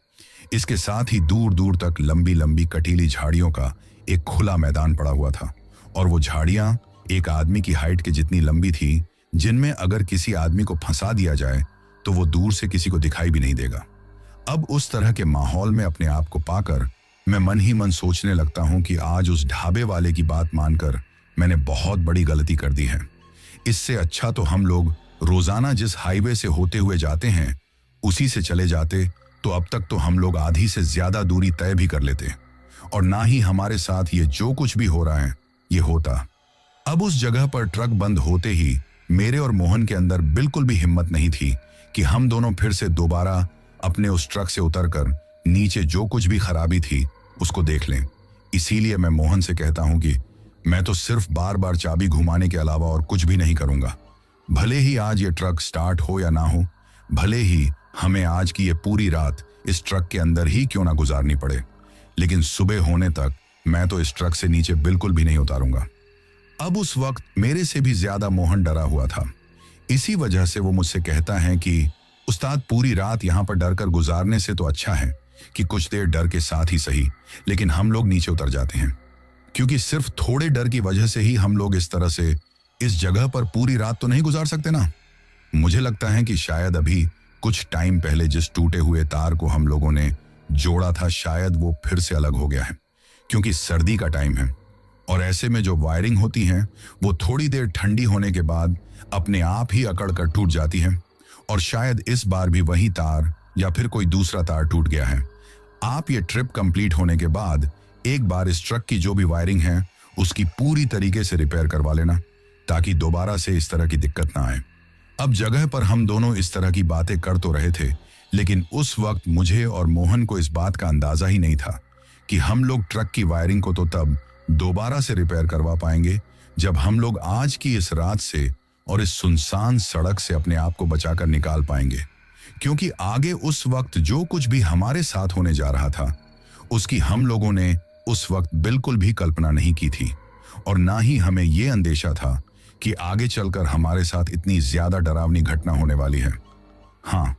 इसके साथ ही दूर दूर तक लंबी लंबी कटीली झाड़ियों का एक खुला मैदान पड़ा हुआ था और वो झाड़ियां एक आदमी की हाइट के जितनी लंबी थी, जिनमें अगर किसी आदमी को फंसा दिया जाए तो वो दूर से किसी को दिखाई भी नहीं देगा। अब उस तरह के माहौल में अपने आप को पाकर मैं मन ही मन सोचने लगता हूं कि आज उस ढाबे वाले की बात मानकर मैंने बहुत बड़ी गलती कर दी है। इससे अच्छा तो हम लोग रोजाना जिस हाईवे से होते हुए जाते हैं उसी से चले जाते तो अब तक तो हम लोग आधी से ज्यादा दूरी तय भी कर लेते और ना ही हमारे साथ ये जो कुछ भी हो रहा है ये होता। अब उस जगह पर ट्रक बंद होते ही मेरे और मोहन के अंदर बिल्कुल भी हिम्मत नहीं थी कि हम दोनों फिर से दोबारा अपने उस ट्रक से उतरकर नीचे जो कुछ भी खराबी थी उसको देख लें। इसीलिए मैं मोहन से कहता हूं कि मैं तो सिर्फ बार बार चाबी घुमाने के अलावा और कुछ भी नहीं करूंगा। भले ही आज ये ट्रक स्टार्ट हो या ना हो, भले ही हमें आज की ये पूरी रात इस ट्रक के अंदर ही क्यों ना गुजारनी पड़े, लेकिन सुबह होने तक मैं तो इस ट्रक से नीचे बिल्कुल भी नहीं उतारूंगा। अब उस वक्त मेरे से भी ज्यादा मोहन डरा हुआ था। इसी वजह से वो मुझसे कहता है कि उस्ताद, पूरी रात यहां पर डर कर गुजारने से तो अच्छा है कि कुछ देर डर के साथ ही सही लेकिन हम लोग नीचे उतर जाते हैं, क्योंकि सिर्फ थोड़े डर की वजह से ही हम लोग इस तरह से इस जगह पर पूरी रात तो नहीं गुजार सकते ना। मुझे लगता है कि शायद अभी कुछ टाइम पहले जिस टूटे हुए तार को हम लोगों ने जोड़ा था शायद वो फिर से अलग हो गया है, क्योंकि सर्दी का टाइम है और ऐसे में जो वायरिंग होती है वो थोड़ी देर ठंडी होने के बाद अपने आप ही अकड़ कर टूट जाती है और शायद इस बार भी वही तार या फिर कोई दूसरा तार टूट गया है। आप ये ट्रिप कंप्लीट होने के बाद एक बार इस ट्रक की जो भी वायरिंग है उसकी पूरी तरीके से रिपेयर करवा लेना, ताकि दोबारा से इस तरह की दिक्कत ना आए। अब जगह पर हम दोनों इस तरह की बातें कर तो रहे थे, लेकिन उस वक्त मुझे और मोहन को इस बात का अंदाजा ही नहीं था कि हम लोग ट्रक की वायरिंग को तो तब दोबारा से रिपेयर करवा पाएंगे जब हम लोग आज की इस रात से और इस सुनसान सड़क से अपने आप को बचाकर निकाल पाएंगे, क्योंकि आगे उस वक्त जो कुछ भी हमारे साथ होने जा रहा था उसकी हम लोगों ने उस वक्त बिल्कुल भी कल्पना नहीं की थी और ना ही हमें यह अंदेशा था कि आगे चलकर हमारे साथ इतनी ज्यादा डरावनी घटना होने वाली है। हाँ,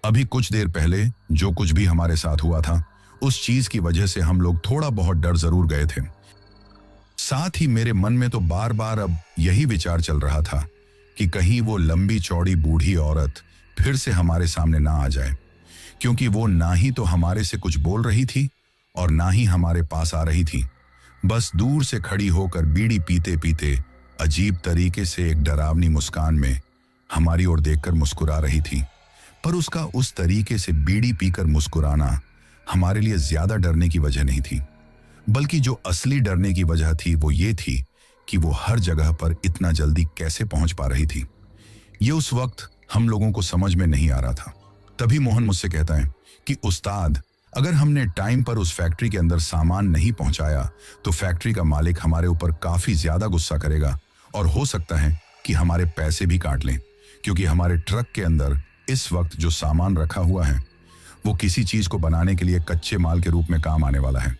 अभी कुछ देर पहले जो कुछ भी हमारे साथ हुआ था उस चीज की वजह से हम लोग थोड़ा बहुत डर जरूर गए थे। साथ ही मेरे मन में तो बार बार अब यही विचार चल रहा था कि कहीं वो लंबी चौड़ी बूढ़ी औरत फिर से हमारे सामने ना आ जाए, क्योंकि वो ना ही तो हमारे से कुछ बोल रही थी और ना ही हमारे पास आ रही थी। बस दूर से खड़ी होकर बीड़ी पीते पीते अजीब तरीके से एक डरावनी मुस्कान में हमारी ओर देखकर मुस्कुरा रही थी। पर उसका उस तरीके से बीड़ी पीकर मुस्कुराना हमारे लिए ज्यादा डरने की वजह नहीं थी, बल्कि जो असली डरने की वजह थी वो ये थी कि वो हर जगह पर इतना जल्दी कैसे पहुंच पा रही थी। ये उस वक्त हम लोगों को समझ में नहीं आ रहा था। तभी मोहन मुझसे कहता है कि उस्ताद, अगर हमने टाइम पर उस फैक्ट्री के अंदर सामान नहीं पहुंचाया तो फैक्ट्री का मालिक हमारे ऊपर काफी ज्यादा गुस्सा करेगा और हो सकता है कि हमारे पैसे भी काट लें, क्योंकि हमारे ट्रक के अंदर इस वक्त जो सामान रखा हुआ है वो किसी चीज को बनाने के लिए कच्चे माल के रूप में काम आने वाला है।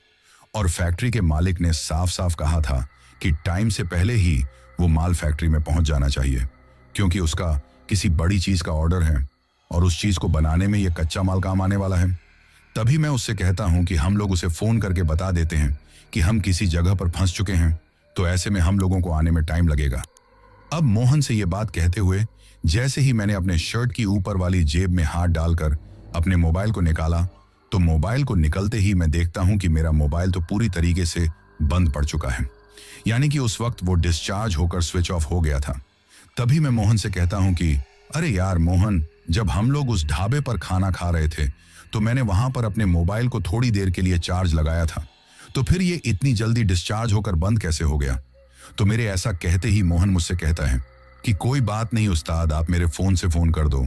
और फैक्ट्री के मालिक ने साफ साफ कहा था कि टाइम से पहले ही वो माल फैक्ट्री में पहुंच जाना चाहिए, क्योंकि उसका किसी बड़ी चीज का ऑर्डर है और उस चीज को बनाने में ये कच्चा माल काम आने वाला है। तभी मैं उससे कहता हूं कि हम लोग उसे फोन करके बता देते हैं कि हम किसी जगह पर फंस चुके हैं, तो ऐसे में हम लोगों को आने में टाइम लगेगा। अब मोहन से ये बात कहते हुए जैसे ही मैंने अपने शर्ट की ऊपर वाली जेब में हाथ डालकर अपने मोबाइल को निकाला, तो मोबाइल को निकलते ही मैं देखता हूं कि मेरा मोबाइल तो पूरी तरीके से बंद पड़ चुका है, यानी कि उस वक्त वो डिस्चार्ज होकर स्विच ऑफ हो गया था। तभी मैं मोहन से कहता हूं कि अरे यार मोहन, जब हम लोग उस ढाबे पर खाना खा रहे थे तो मैंने वहां पर अपने मोबाइल को थोड़ी देर के लिए चार्ज लगाया था, तो फिर ये इतनी जल्दी डिस्चार्ज होकर बंद कैसे हो गया? तो मेरे ऐसा कहते ही मोहन मुझसे कहता है कि कोई बात नहीं उस्ताद, आप मेरे फोन से फोन कर दो।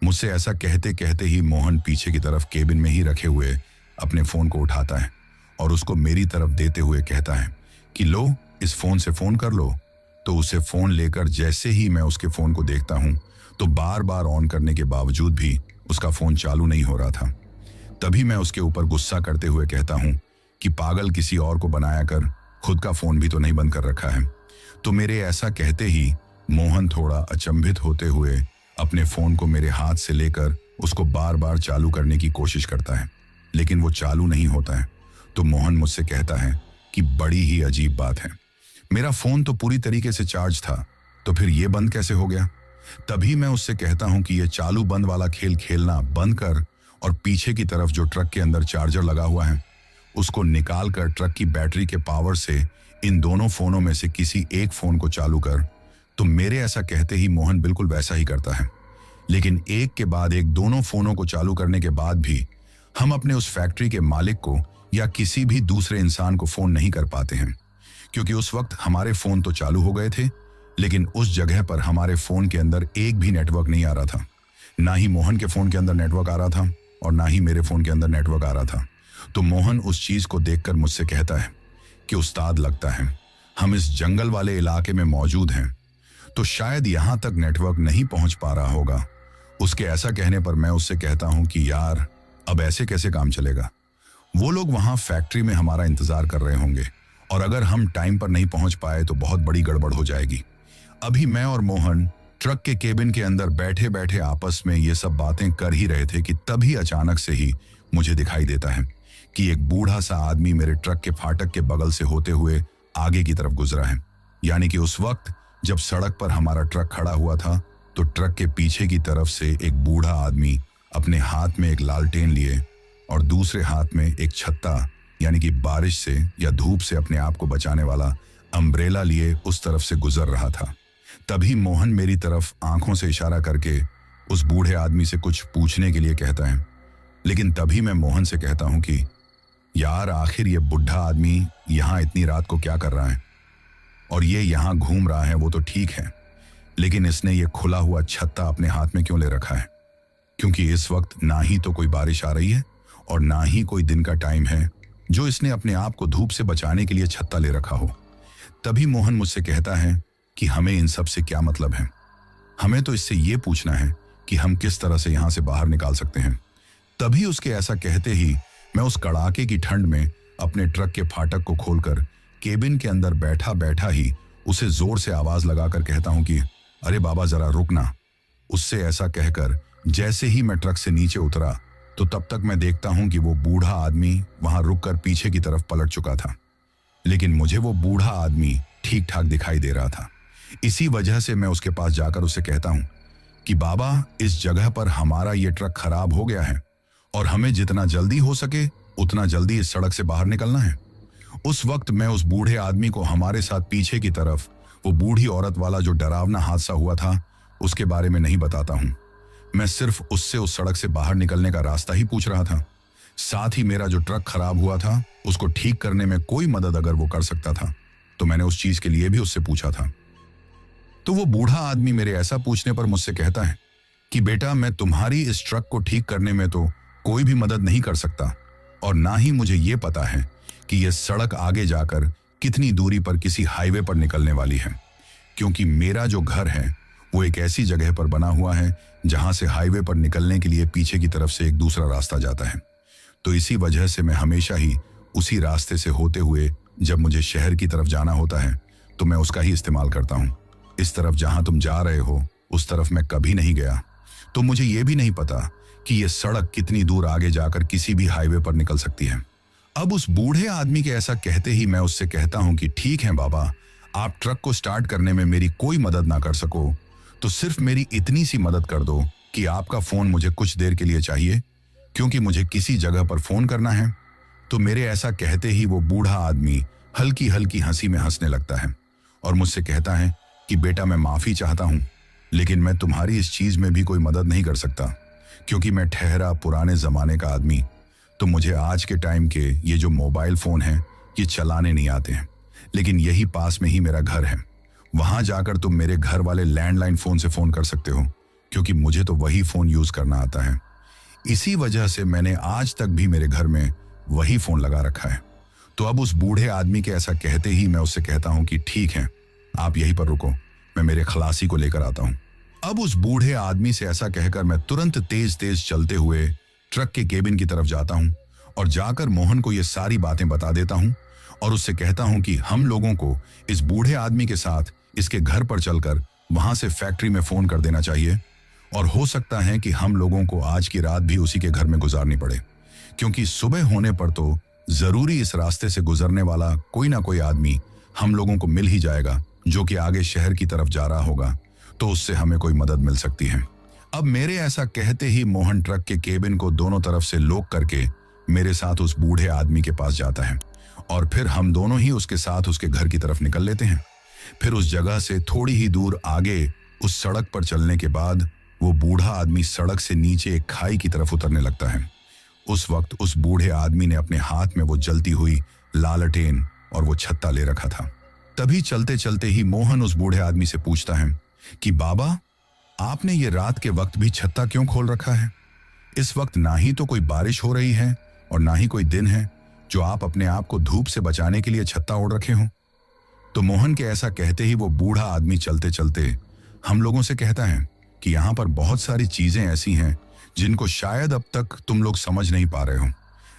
मुझसे ऐसा कहते कहते ही मोहन पीछे की तरफ केबिन में ही रखे हुए अपने फोन को उठाता है और उसको मेरी तरफ देते हुए कहता है कि लो, इस फोन से फोन कर लो। तो उसे फोन लेकर जैसे ही मैं उसके फोन को देखता हूं तो बार बार ऑन करने के बावजूद भी उसका फोन चालू नहीं हो रहा था। तभी मैं उसके ऊपर गुस्सा करते हुए कहता हूं कि पागल, किसी और को बनाया कर, खुद का फोन भी तो नहीं बंद कर रखा है। तो मेरे ऐसा कहते ही मोहन थोड़ा अचंभित होते हुए अपने फोन को मेरे हाथ से लेकर उसको बार बार चालू करने की कोशिश करता है, लेकिन वो चालू नहीं होता है। तो मोहन मुझसे कहता है कि बड़ी ही अजीब बात है, मेरा फोन तो पूरी तरीके से चार्ज था, तो फिर ये बंद कैसे हो गया? तभी मैं उससे कहता हूं कि ये चालू बंद वाला खेल खेलना बंद कर और पीछे की तरफ जो ट्रक के अंदर चार्जर लगा हुआ है उसको निकाल कर ट्रक की बैटरी के पावर से इन दोनों फोनों में से किसी एक फोन को चालू कर। तो मेरे ऐसा कहते ही मोहन बिल्कुल वैसा ही करता है, लेकिन एक के बाद एक दोनों फोनों को चालू करने के बाद भी हम अपने उस फैक्ट्री के मालिक को या किसी भी दूसरे इंसान को फोन नहीं कर पाते हैं, क्योंकि उस वक्त हमारे फोन तो चालू हो गए थे, लेकिन उस जगह पर हमारे फोन के अंदर एक भी नेटवर्क नहीं आ रहा था। ना ही मोहन के फोन के अंदर नेटवर्क आ रहा था और ना ही मेरे फोन के अंदर नेटवर्क आ रहा था। तो मोहन उस चीज को देखकर मुझसे कहता है कि उस्ताद, लगता है हम इस जंगल वाले इलाके में मौजूद हैं, तो शायद यहां तक नेटवर्क नहीं पहुंच पा रहा होगा। उसके ऐसा कहने पर मैं उससे कहता हूं कि यार, अब ऐसे कैसे काम चलेगा? वो लोग वहां फैक्ट्री में हमारा इंतजार कर रहे होंगे और अगर हम टाइम पर नहीं पहुंच पाए तो बहुत बड़ी गड़बड़ हो जाएगी। अभी मैं और मोहन ट्रक के केबिन के अंदर बैठे बैठे आपस में ये सब बातें कर ही रहे थे कि तभी अचानक से ही मुझे दिखाई देता है कि एक बूढ़ा सा आदमी मेरे ट्रक के फाटक के बगल से होते हुए आगे की तरफ गुजरा है। यानी कि उस वक्त जब सड़क पर हमारा ट्रक खड़ा हुआ था तो ट्रक के पीछे की तरफ से एक बूढ़ा आदमी अपने हाथ में एक लालटेन लिए और दूसरे हाथ में एक छत्ता, यानी कि बारिश से या धूप से अपने आप को बचाने वाला अम्ब्रेला लिए उस तरफ से गुजर रहा था। तभी मोहन मेरी तरफ आंखों से इशारा करके उस बूढ़े आदमी से कुछ पूछने के लिए कहता है, लेकिन तभी मैं मोहन से कहता हूं कि यार, आखिर ये बुढ़ा आदमी यहां इतनी रात को क्या कर रहा है? और ये यहां घूम रहा है वो तो ठीक है, लेकिन इसने ये खुला हुआ छत्ता अपने हाथ में क्यों ले रखा है? क्योंकि इस वक्त ना ही तो कोई बारिश आ रही है और ना ही कोई दिन का टाइम है जो इसने अपने आप को धूप से बचाने के लिए छत्ता ले रखा हो। तभी मोहन मुझसे कहता है कि हमें इन सब से क्या मतलब है, हमें तो इससे ये पूछना है कि हम किस तरह से यहां से बाहर निकाल सकते हैं। तभी उसके ऐसा कहते ही मैं उस कड़ाके की ठंड में अपने ट्रक के फाटक को खोलकर केबिन के अंदर बैठा बैठा ही उसे जोर से आवाज लगाकर कहता हूं कि अरे बाबा, जरा रुकना। उससे ऐसा कहकर जैसे ही मैं ट्रक से नीचे उतरा तो तब तक मैं देखता हूं कि वो बूढ़ा आदमी वहां रुककर पीछे की तरफ पलट चुका था, लेकिन मुझे वो बूढ़ा आदमी ठीक ठाक दिखाई दे रहा था। इसी वजह से मैं उसके पास जाकर उसे कहता हूं कि बाबा, इस जगह पर हमारा ये ट्रक खराब हो गया है और हमें जितना जल्दी हो सके उतना जल्दी इस सड़क से बाहर निकलना है। उस वक्त मैं उस बूढ़े आदमी को हमारे साथ पीछे की तरफ वो बूढ़ी औरत वाला जो डरावना हादसा हुआ था उसके बारे में नहीं बताता हूं। मैं सिर्फ उससे उस सड़क से बाहर निकलने का रास्ता ही पूछ रहा था। साथ ही मेरा जो ट्रक खराब हुआ था उसको ठीक करने में कोई मदद अगर वो कर सकता था तो मैंने उस चीज के लिए भी उससे पूछा था। तो वो बूढ़ा आदमी मेरे ऐसा पूछने पर मुझसे कहता है कि बेटा, मैं तुम्हारी इस ट्रक को ठीक करने में तो कोई भी मदद नहीं कर सकता और ना ही मुझे ये पता है कि यह सड़क आगे जाकर कितनी दूरी पर किसी हाईवे पर निकलने वाली है, क्योंकि मेरा जो घर है वो एक ऐसी जगह पर बना हुआ है जहां से हाईवे पर निकलने के लिए पीछे की तरफ से एक दूसरा रास्ता जाता है। तो इसी वजह से मैं हमेशा ही उसी रास्ते से होते हुए जब मुझे शहर की तरफ जाना होता है तो मैं उसका ही इस्तेमाल करता हूँ। इस तरफ जहां तुम जा रहे हो उस तरफ मैं कभी नहीं गया, तो मुझे ये भी नहीं पता कि ये सड़क कितनी दूर आगे जाकर किसी भी हाईवे पर निकल सकती है। अब उस बूढ़े आदमी के ऐसा कहते ही मैं उससे कहता हूं कि ठीक है बाबा, आप ट्रक को स्टार्ट करने में मेरी कोई मदद ना कर सको तो सिर्फ मेरी इतनी सी मदद कर दो कि आपका फोन मुझे कुछ देर के लिए चाहिए, क्योंकि मुझे किसी जगह पर फोन करना है। तो मेरे ऐसा कहते ही वो बूढ़ा आदमी हल्की हल्की हंसी में हंसने लगता है और मुझसे कहता है कि बेटा, मैं माफी चाहता हूं, लेकिन मैं तुम्हारी इस चीज में भी कोई मदद नहीं कर सकता, क्योंकि मैं ठहरा पुराने जमाने का आदमी। तो मुझे आज के टाइम के ये जो मोबाइल फोन हैं ये चलाने नहीं आते हैं, लेकिन यही पास में ही मेरा घर है, वहां जाकर तुम मेरे घर वाले लैंडलाइन फोन से फोन कर सकते हो, क्योंकि मुझे तो वही फोन यूज करना आता है। इसी वजह से मैंने आज तक भी मेरे घर में वही फोन लगा रखा है। तो अब उस बूढ़े आदमी के ऐसा कहते ही मैं उससे कहता हूं कि ठीक है, आप यहीं पर रुको, मैं मेरे खलासी को लेकर आता हूं। अब उस बूढ़े आदमी से ऐसा कहकर मैं तुरंत तेज तेज चलते हुए ट्रक के केबिन की तरफ जाता हूं और जाकर मोहन को ये सारी बातें बता देता हूं और उससे कहता हूं कि हम लोगों को इस बूढ़े आदमी के साथ इसके घर पर चलकर वहां से फैक्ट्री में फोन कर देना चाहिए, और हो सकता है कि हम लोगों को आज की रात भी उसी के घर में गुजारनी पड़े, क्योंकि सुबह होने पर तो जरूरी इस रास्ते से गुजरने वाला कोई ना कोई आदमी हम लोगों को मिल ही जाएगा जो कि आगे शहर की तरफ जा रहा होगा, तो उससे हमें कोई मदद मिल सकती है। अब मेरे ऐसा कहते ही मोहन ट्रक के केबिन को दोनों तरफ से लॉक करके मेरे साथ उस बूढ़े आदमी के पास जाता है और फिर हम दोनों ही उसके साथ उसके घर की तरफ निकल लेते हैं। फिर उस जगह से थोड़ी ही दूर आगे उस सड़क पर चलने के बाद वो बूढ़ा आदमी सड़क से नीचे एक खाई की तरफ उतरने लगता है। उस वक्त उस बूढ़े आदमी ने अपने हाथ में वो जलती हुई लालटेन और वो छत्ता ले रखा था। तभी चलते चलते ही मोहन उस बूढ़े आदमी से पूछता है कि बाबा, आपने ये रात के वक्त भी छत्ता क्यों खोल रखा है? इस वक्त ना ही तो कोई बारिश हो रही है और ना ही कोई दिन है जो आप अपने आप को धूप से बचाने के लिए छत्ता ओढ़ रखे हो। तो मोहन के ऐसा कहते ही वो बूढ़ा आदमी चलते चलते हम लोगों से कहता है कि यहाँ पर बहुत सारी चीजें ऐसी हैं जिनको शायद अब तक तुम लोग समझ नहीं पा रहे हो,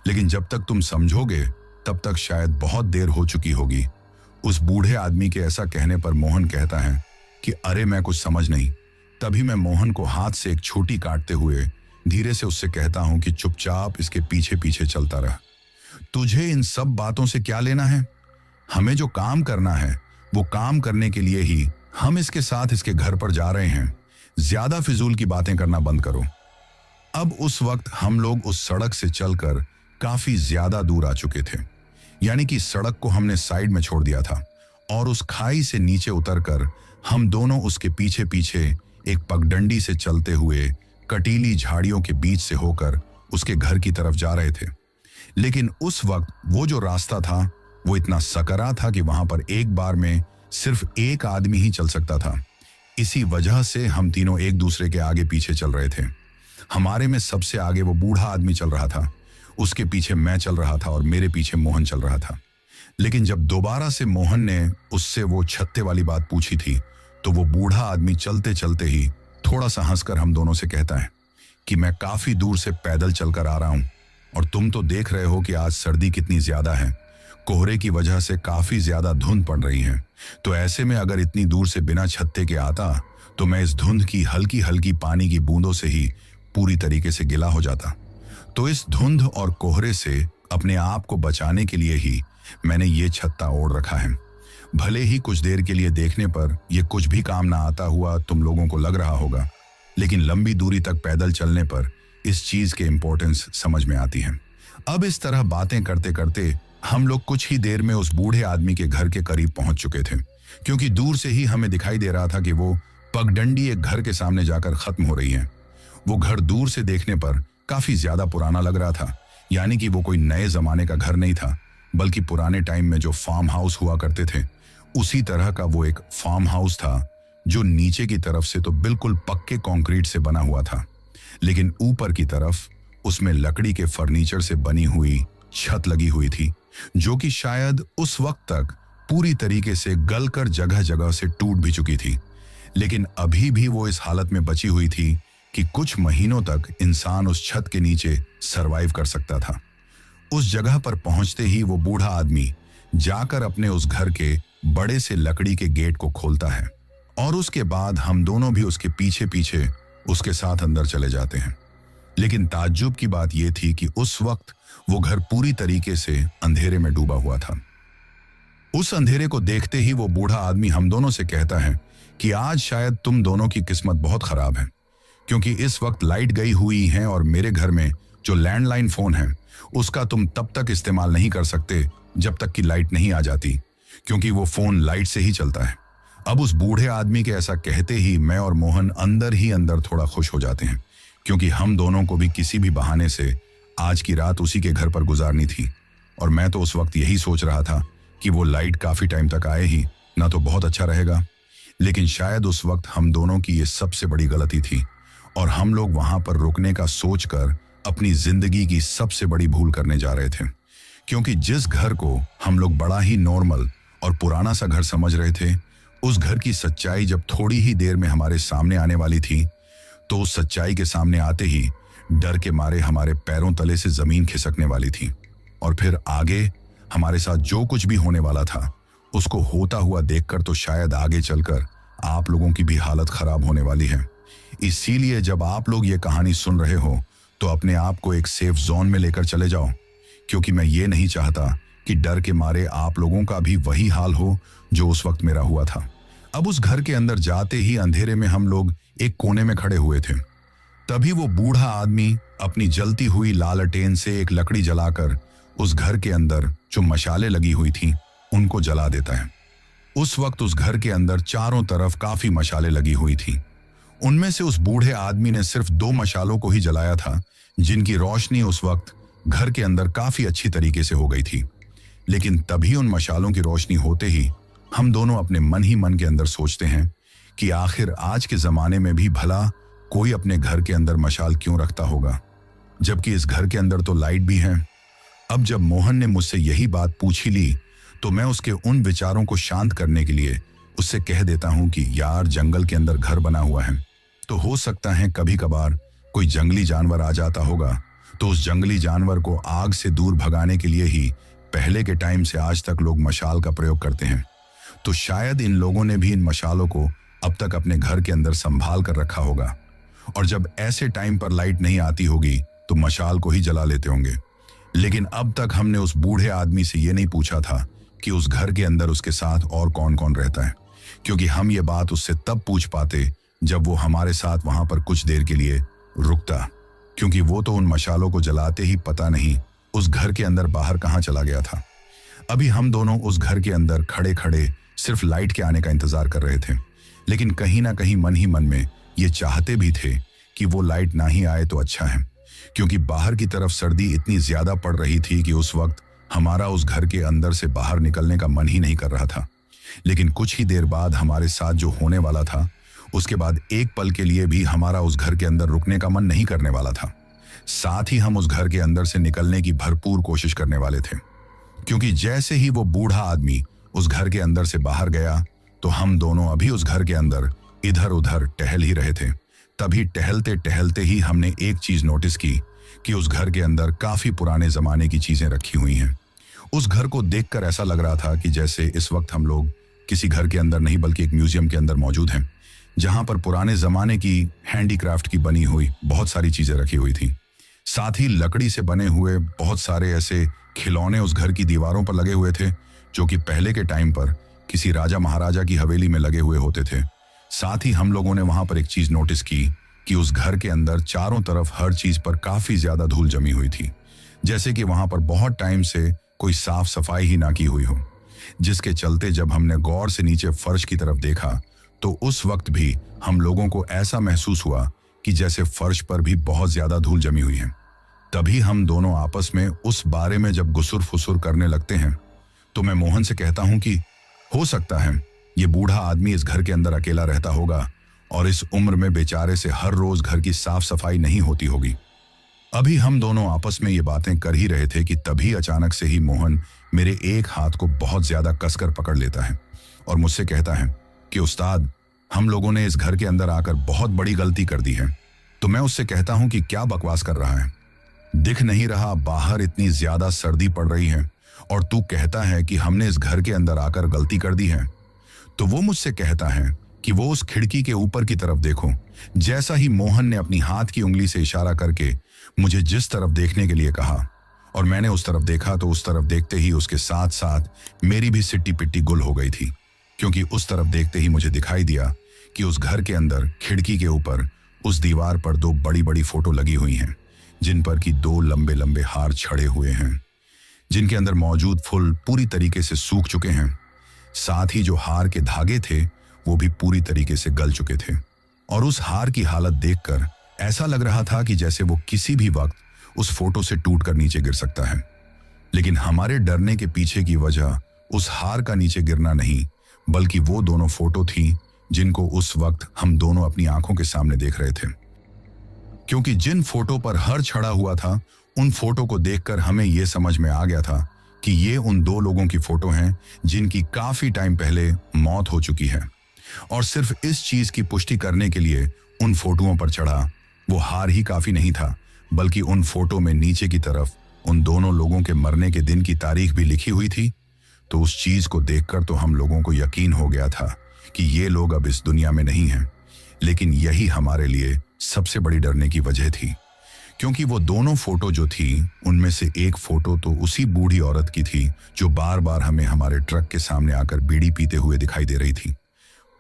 लेकिन जब तक तुम समझोगे तब तक शायद बहुत देर हो चुकी होगी। उस बूढ़े आदमी के ऐसा कहने पर मोहन कहता है कि अरे मैं कुछ समझ नहीं। तभी मैं मोहन को हाथ से एक छोटी काटते हुए धीरे से उससे कहता हूं कि चुपचाप इसके पीछे पीछे चलता रह। तुझे इन सब बातों से क्या लेना है? हमें जो काम करना है वो काम करने के लिए ही हम इसके साथ इसके घर पर जा रहे हैं। ज्यादा फिजूल की बातें करना बंद करो। अब उस वक्त हम लोग उस सड़क से चलकर काफी ज्यादा दूर आ चुके थे, यानी कि सड़क को हमने साइड में छोड़ दिया था और उस खाई से नीचे उतरकर हम दोनों उसके पीछे पीछे एक पगडंडी से चलते हुए कटीली झाड़ियों के बीच से होकर उसके घर की तरफ जा रहे थे। लेकिन उस वक्त वो जो रास्ता था वो इतना सकरा था कि वहां पर एक बार में सिर्फ एक आदमी ही चल सकता था। इसी वजह से हम तीनों एक दूसरे के आगे पीछे चल रहे थे। हमारे में सबसे आगे वो बूढ़ा आदमी चल रहा था, उसके पीछे मैं चल रहा था और मेरे पीछे मोहन चल रहा था। लेकिन जब दोबारा से मोहन ने उससे वो छत्ते वाली बात पूछी थी तो वो बूढ़ा आदमी चलते चलते ही थोड़ा सा हंसकर हम दोनों से कहता है कि मैं काफी दूर से पैदल चलकर आ रहा हूं और तुम तो देख रहे हो कि आज सर्दी कितनी ज्यादा है। कोहरे की वजह से काफी ज्यादा धुंध पड़ रही है, तो ऐसे में अगर इतनी दूर से बिना छत्ते के आता तो मैं इस धुंध की हल्की हल्की पानी की बूंदों से ही पूरी तरीके से गिला हो जाता। तो इस धुंध और कोहरे से अपने आप को बचाने के लिए ही मैंने ये छत्ता ओढ़ रखा है। भले ही कुछ देर के लिए देखने पर यह कुछ भी काम ना आता हुआ तुम लोगों को लग रहा होगा, लेकिन लंबी दूरी तक पैदल चलने पर इस चीज के इंपॉर्टेंस समझ में आती है। अब इस तरह बातें करते करते हम लोग कुछ ही देर में उस बूढ़े आदमी के घर के करीब पहुंच चुके थे, क्योंकि दूर से ही हमें दिखाई दे रहा था कि वो पगडंडी एक घर के सामने जाकर खत्म हो रही है। वो घर दूर से देखने पर काफी ज्यादा पुराना लग रहा था, यानी कि वो कोई नए जमाने का घर नहीं था, बल्कि पुराने टाइम में जो फार्म हाउस हुआ करते थे उसी तरह का वो एक फार्म हाउस था, जो नीचे की तरफ से तो बिल्कुल पक्के कंक्रीट से बना हुआ था, लेकिन ऊपर की तरफ उसमें लकड़ी के फर्नीचर से बनी हुई छत लगी हुई थी, जो कि शायद उस वक्त तक पूरी तरीके से गलकर जगह जगह से टूट भी चुकी थी, लेकिन अभी भी वो इस हालत में बची हुई थी कि कुछ महीनों तक इंसान उस छत के नीचे सरवाइव कर सकता था। उस जगह पर पहुंचते ही वो बूढ़ा आदमी जाकर अपने उस घर के बड़े से लकड़ी के गेट को खोलता है और उसके बाद हम दोनों भी उसके पीछे पीछे उसके साथ अंदर चले जाते हैं। लेकिन ताज्जुब की बात यह थी कि उस वक्त वो घर पूरी तरीके से अंधेरे में डूबा हुआ था। उस अंधेरे को देखते ही वो बूढ़ा आदमी हम दोनों से कहता है कि आज शायद तुम दोनों की किस्मत बहुत खराब है, क्योंकि इस वक्त लाइट गई हुई है और मेरे घर में जो लैंडलाइन फोन है उसका तुम तब तक इस्तेमाल नहीं कर सकते जब तक कि लाइट नहीं आ जाती, क्योंकि वो फोन लाइट से ही चलता है। अब उस बूढ़े आदमी के ऐसा कहते ही मैं और मोहन अंदर ही अंदर थोड़ा खुश हो जाते हैं, क्योंकि हम दोनों को भी किसी भी बहाने से आज की रात उसी के घर पर गुजारनी थी। और मैं तो उस वक्त यही सोच रहा था कि वो लाइट काफी टाइम तक आए ही ना तो बहुत अच्छा रहेगा। लेकिन शायद उस वक्त हम दोनों की ये सबसे बड़ी गलती थी और हम लोग वहां पर रुकने का सोचकर अपनी जिंदगी की सबसे बड़ी भूल करने जा रहे थे, क्योंकि जिस घर को हम लोग बड़ा ही नॉर्मल और पुराना सा घर समझ रहे थे, उस घर की सच्चाई जब थोड़ी ही देर में हमारे सामने आने वाली थी तो उस सच्चाई के सामने आते ही डर के मारे हमारे पैरों तले से जमीन खिसकने वाली थी। और फिर आगे हमारे साथ जो कुछ भी होने वाला था उसको होता हुआ देखकर तो शायद आगे चलकर आप लोगों की भी हालत खराब होने वाली है। इसीलिए जब आप लोग ये कहानी सुन रहे हो तो अपने आप को एक सेफ जोन में लेकर चले जाओ, क्योंकि मैं ये नहीं चाहता कि डर के मारे आप लोगों का भी वही हाल हो जो उस वक्त मेरा हुआ था। अब उस घर के अंदर जाते ही अंधेरे में हम लोग एक कोने में खड़े हुए थे। तभी वो बूढ़ा आदमी अपनी जलती हुई लालटेन से एक लकड़ी जलाकर उस घर के अंदर जो मशालें लगी हुई थी उनको जला देता है। उस वक्त उस घर के अंदर चारों तरफ काफी मशालें लगी हुई थी। उनमें से उस बूढ़े आदमी ने सिर्फ 2 मशालों को ही जलाया था, जिनकी रोशनी उस वक्त घर के अंदर काफी अच्छी तरीके से हो गई थी। लेकिन तभी उन मशालों की रोशनी होते ही हम दोनों अपने मन ही मन के अंदर सोचते हैं कि आखिर आज के जमाने में भी भला कोई अपने घर के अंदर मशाल क्यों रखता होगा, जबकि इस घर के अंदर तो लाइट भी है। अब जब मोहन ने मुझसे यही बात पूछी ली तो मैं उसके उन विचारों को शांत करने के लिए उससे कह देता हूं कि यार, जंगल के अंदर घर बना हुआ है तो हो सकता है कभी कभार कोई जंगली जानवर आ जाता होगा, तो उस जंगली जानवर को आग से दूर भगाने के लिए ही पहले के टाइम से आज तक लोग मशाल का प्रयोग करते हैं। तो शायद इन लोगों ने भी इन मशालों को अब तक अपने घर के अंदर संभाल कर रखा होगा, और जब ऐसे टाइम पर लाइट नहीं आती होगी तो मशाल को ही जला लेते होंगे। लेकिन अब तक हमने उस बूढ़े आदमी से ये नहीं पूछा था कि उस घर के अंदर उसके साथ और कौन कौन रहता है, क्योंकि हम ये बात उससे तब पूछ पाते जब वो हमारे साथ वहां पर कुछ देर के लिए रुकता, क्योंकि वो तो उन मशालों को जलाते ही पता नहीं उस घर के अंदर बाहर कहां चला गया था। अभी हम दोनों उस घर के अंदर खड़े खड़े सिर्फ लाइट के आने का इंतजार कर रहे थे, लेकिन कहीं ना कहीं मन ही मन में ये चाहते भी थे कि वो लाइट ना ही आए तो अच्छा है, क्योंकि बाहर की तरफ सर्दी इतनी ज्यादा पड़ रही थी कि उस वक्त हमारा उस घर के अंदर से बाहर निकलने का मन ही नहीं कर रहा था। लेकिन कुछ ही देर बाद हमारे साथ जो होने वाला था, उसके बाद एक पल के लिए भी हमारा उस घर के अंदर रुकने का मन नहीं करने वाला था। साथ ही हम उस घर के अंदर से निकलने की भरपूर कोशिश करने वाले थे, क्योंकि जैसे ही वो बूढ़ा आदमी उस घर के अंदर से बाहर गया तो हम दोनों अभी उस घर के अंदर इधर उधर टहल ही रहे थे। तभी टहलते टहलते ही हमने एक चीज नोटिस की कि उस घर के अंदर काफी पुराने जमाने की चीजें रखी हुई हैं। उस घर को देखकर ऐसा लग रहा था कि जैसे इस वक्त हम लोग किसी घर के अंदर नहीं बल्कि एक म्यूजियम के अंदर मौजूद हैं, जहां पर पुराने जमाने की हैंडीक्राफ्ट की बनी हुई बहुत सारी चीजें रखी हुई थी। साथ ही लकड़ी से बने हुए बहुत सारे ऐसे खिलौने उस घर की दीवारों पर लगे हुए थे, जो कि पहले के टाइम पर किसी राजा महाराजा की हवेली में लगे हुए होते थे। साथ ही हम लोगों ने वहां पर एक चीज नोटिस की कि उस घर के अंदर चारों तरफ हर चीज पर काफी ज्यादा धूल जमी हुई थी, जैसे कि वहां पर बहुत टाइम से कोई साफ सफाई ही ना की हुई हो, जिसके चलते जब हमने गौर से नीचे फर्श की तरफ देखा तो उस वक्त भी हम लोगों को ऐसा महसूस हुआ कि जैसे फर्श पर भी बहुत ज्यादा धूल जमी हुई है। तभी हम दोनों आपस में उस बारे में जब गुसुर फुसुर करने लगते हैं तो मैं मोहन से कहता हूं कि हो सकता है ये बूढ़ा आदमी इस घर के अंदर अकेला रहता होगा और इस उम्र में बेचारे से हर रोज घर की साफ सफाई नहीं होती होगी। अभी हम दोनों आपस में ये बातें कर ही रहे थे कि तभी अचानक से ही मोहन मेरे एक हाथ को बहुत ज्यादा कसकर पकड़ लेता है और मुझसे कहता है कि उस्ताद, हम लोगों ने इस घर के अंदर आकर बहुत बड़ी गलती कर दी है। तो मैं उससे कहता हूं कि क्या बकवास कर रहा है, दिख नहीं रहा बाहर इतनी ज्यादा सर्दी पड़ रही है और तू कहता है कि हमने इस घर के अंदर आकर गलती कर दी है। तो वो मुझसे कहता है कि वो उस खिड़की के ऊपर की तरफ देखो। जैसा ही मोहन ने अपनी हाथ की उंगली से इशारा करके मुझे जिस तरफ देखने के लिए कहा और मैंने उस तरफ देखा, तो उस तरफ देखते ही उसके साथ साथ मेरी भी सिट्टी पिट्टी गुल हो गई थी, क्योंकि उस तरफ देखते ही मुझे दिखाई दिया कि उस घर के अंदर खिड़की के ऊपर उस दीवार पर दो बड़ी बड़ी फोटो लगी हुई हैं, जिन पर कि दो लंबे लंबे हार छड़े हुए हैं, जिनके अंदर मौजूद फूल पूरी तरीके से सूख चुके हैं। साथ ही जो हार के धागे थे वो भी पूरी तरीके से गल चुके थे और उस हार की हालत देखकर ऐसा लग रहा था कि जैसे वो किसी भी वक्त उस फोटो से टूटकर नीचे गिर सकता है। लेकिन हमारे डरने के पीछे की वजह उस हार का नीचे गिरना नहीं, बल्कि वो दोनों फोटो थी जिनको उस वक्त हम दोनों अपनी आंखों के सामने देख रहे थे। क्योंकि जिन फोटो पर हर छड़ा हुआ था, उन फोटो को देखकर हमें यह समझ में आ गया था कि ये उन दो लोगों की फोटो हैं जिनकी काफी टाइम पहले मौत हो चुकी है। और सिर्फ इस चीज की पुष्टि करने के लिए उन फोटोओं पर चढ़ा वो हार ही काफी नहीं था, बल्कि उन फोटो में नीचे की तरफ उन दोनों लोगों के मरने के दिन की तारीख भी लिखी हुई थी। तो उस चीज को देखकर तो हम लोगों को यकीन हो गया था कि ये लोग अब इस दुनिया में नहीं हैं। लेकिन यही हमारे लिए सबसे बड़ी डरने की वजह थी, क्योंकि वो दोनों फोटो जो थी, उनमें से एक फोटो तो उसी बूढ़ी औरत की थी जो बार बार हमें हमारे ट्रक के सामने आकर बीड़ी पीते हुए दिखाई दे रही थी।